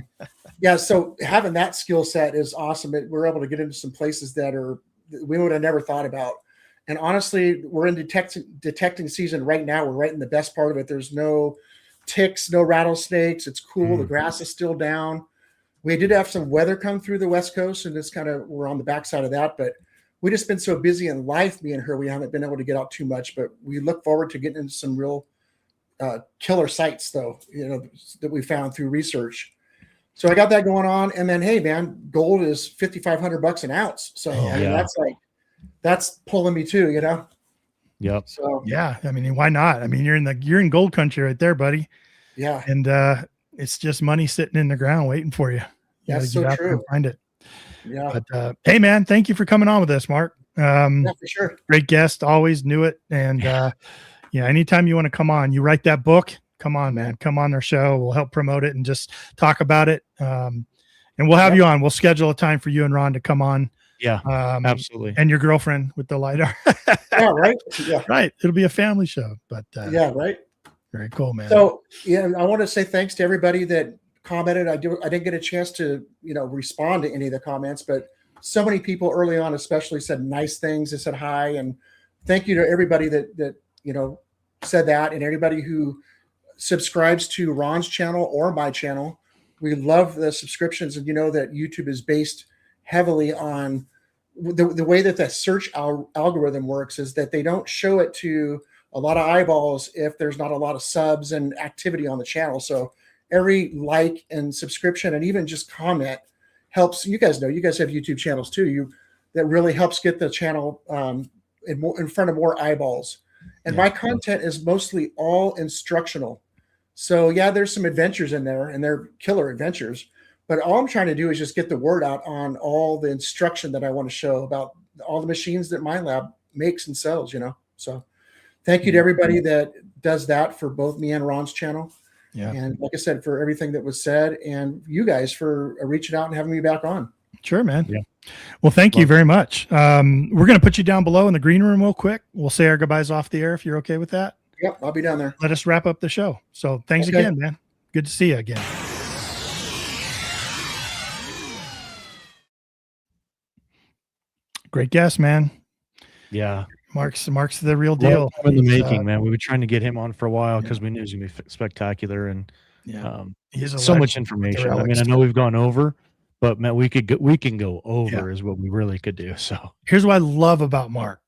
yeah, so having that skill set is awesome. We're able to get into some places that we would have never thought about. And honestly, we're in detecting season right now. We're right in the best part of it. There's no ticks, no rattlesnakes. It's cool. The grass is still down. We did have some weather come through the West Coast, and it's we're on the backside of that. But we just been so busy in life, me and her, we haven't been able to get out too much. But we look forward to getting into some real killer sites, though, you know, that we found through research. So I got that going on. And then, hey, man, gold is $5,500 an ounce. So I mean, that's pulling me too, you know?
Yep.
So
Yeah. I mean, why not? I mean, you're in gold country right there, buddy.
yeah.
And it's just money sitting in the ground waiting for you. You
That's
gotta get
so
out there
true.
and find it.
Yeah.
But hey, man, thank you for coming on with us, Mark.
Yeah, for sure.
Great guest, always knew it. And yeah, anytime you want to come on, you write that book, come on, man, come on our show. We'll help promote it and just talk about it. And we'll have you on. We'll schedule a time for you and Ron to come on.
Yeah, absolutely.
And your girlfriend with the LiDAR.
Yeah, right. Yeah.
Right. It'll be a family show, but
Yeah, right.
very cool, man.
So yeah, I want to say thanks to everybody that commented. I didn't get a chance to, you know, respond to any of the comments, but so many people early on especially said nice things. They said hi, and thank you to everybody that you know said that, and everybody who subscribes to Ron's channel or my channel. We love the subscriptions, and you know that YouTube is based heavily on the way that the search algorithm works is that they don't show it to a lot of eyeballs if there's not a lot of subs and activity on the channel. So every like and subscription and even just comment helps. You guys know, you guys have YouTube channels too. That really helps get the channel in front of more eyeballs. And my content is mostly all instructional. So yeah, there's some adventures in there, and they're killer adventures. But all I'm trying to do is just get the word out on all the instruction that I want to show about all the machines that Minelab makes and sells, you know. So thank you to everybody that does that for both me and Ron's channel.
Yeah.
And like I said, for everything that was said, and you guys for reaching out and having me back on.
Sure, man.
Yeah.
Well, thank you very much. We're going to put you down below in the green room real quick. We'll say our goodbyes off the air if you're okay with that.
Yep, I'll be down there.
Let us wrap up the show. So thanks again, man. Good to see you again. Great guest, man.
Yeah.
Mark's the real deal.
In the
He's,
making, man. We were trying to get him on for a while because we knew it was gonna be spectacular and
he's a
so much
legend.
information. I
Relics.
mean, I know we've gone over, but man, we can go over is what we really could do. So
Here's what I love about Mark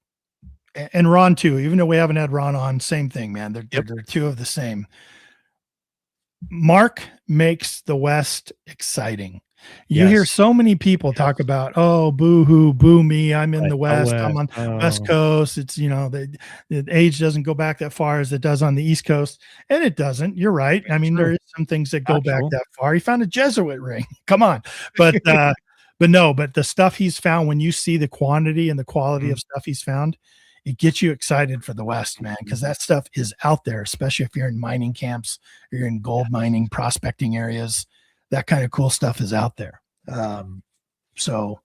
and Ron too. Even though we haven't had Ron on, same thing, man. They're two of the same. Mark makes the West exciting. You hear so many people talk about, oh, boo hoo, boo me. I'm in the West. I'm on West Coast. It's, the age doesn't go back that far as it does on the East Coast. And it doesn't. You're right. I mean, there is some things that go back that far. He found a Jesuit ring. Come on. But, but the stuff he's found, when you see the quantity and the quality of stuff he's found, it gets you excited for the West, man, because that stuff is out there, especially if you're in mining camps, or you're in gold mining, prospecting areas. That kind of cool stuff is out there. So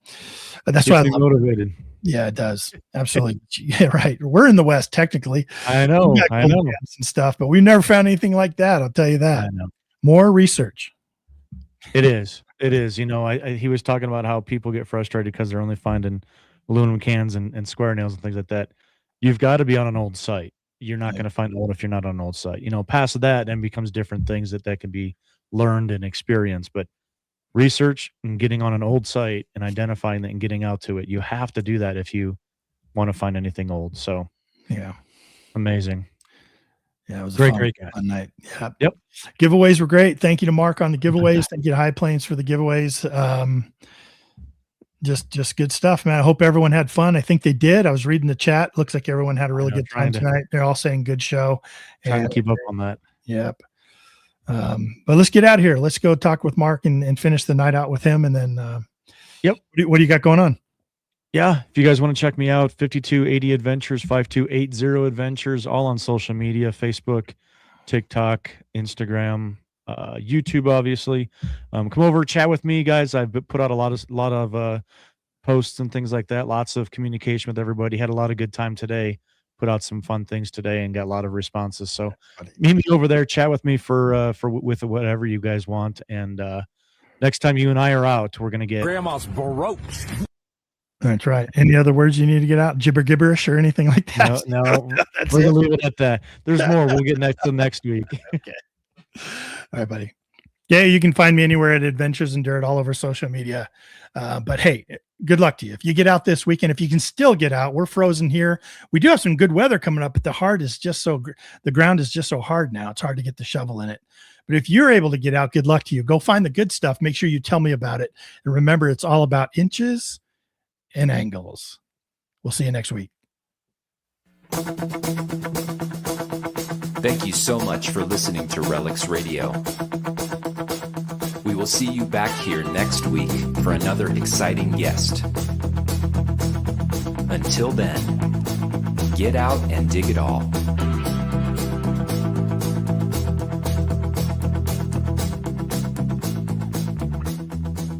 that's why I love motivated. Yeah, it does. Absolutely. Yeah, right. We're in the West, technically.
I know.
And stuff, but we've never found anything like that. I'll tell you that. I know. More research.
It is. He was talking about how people get frustrated because they're only finding aluminum cans and square nails and things like that. You've got to be on an old site. You're not going to find old if you're not on an old site. Past that, then becomes different things that can be learned and experienced. But research and getting on an old site and identifying that and getting out to it, you have to do that if you want to find anything old. So,
yeah,
amazing.
Yeah, it was
great
fun night. Yeah.
Yep.
Giveaways were great. Thank you to Mark on the giveaways. Thank you to High Plains for the giveaways. Just good stuff, man. I hope everyone had fun. I think they did. I was reading the chat. Looks like everyone had a really good time tonight. They're all saying good show.
Trying to keep up on that.
Yep. But let's get out of here. Let's go talk with Mark and finish the night out with him. And then, what do you got going on?
Yeah. If you guys want to check me out, 5280 Adventures, 5280 Adventures, all on social media, Facebook, TikTok, Instagram, YouTube, obviously. Come over, chat with me, guys. I've put out a lot of posts and things like that. Lots of communication with everybody. Had a lot of good time today. Put out some fun things today and got a lot of responses. So meet me over there, chat with me with whatever you guys want. And next time you and I are out, we're gonna get
Grandma's Baroque.
That's right. Any other words you need to get out? Gibberish or anything like that?
No. We're gonna leave it at that. There's more. We'll get next week.
Okay. All right, buddy. Yeah, you can find me anywhere at Adventures in Dirt, all over social media. But hey, good luck to you. If you get out this weekend, if you can still get out, we're frozen here. We do have some good weather coming up, but the ground is just so hard now. It's hard to get the shovel in it. But if you're able to get out, good luck to you. Go find the good stuff. Make sure you tell me about it. And remember, it's all about inches and angles. We'll see you next week.
Thank you so much for listening to Relics Radio. We will see you back here next week for another exciting guest. Until then, get out and dig it all.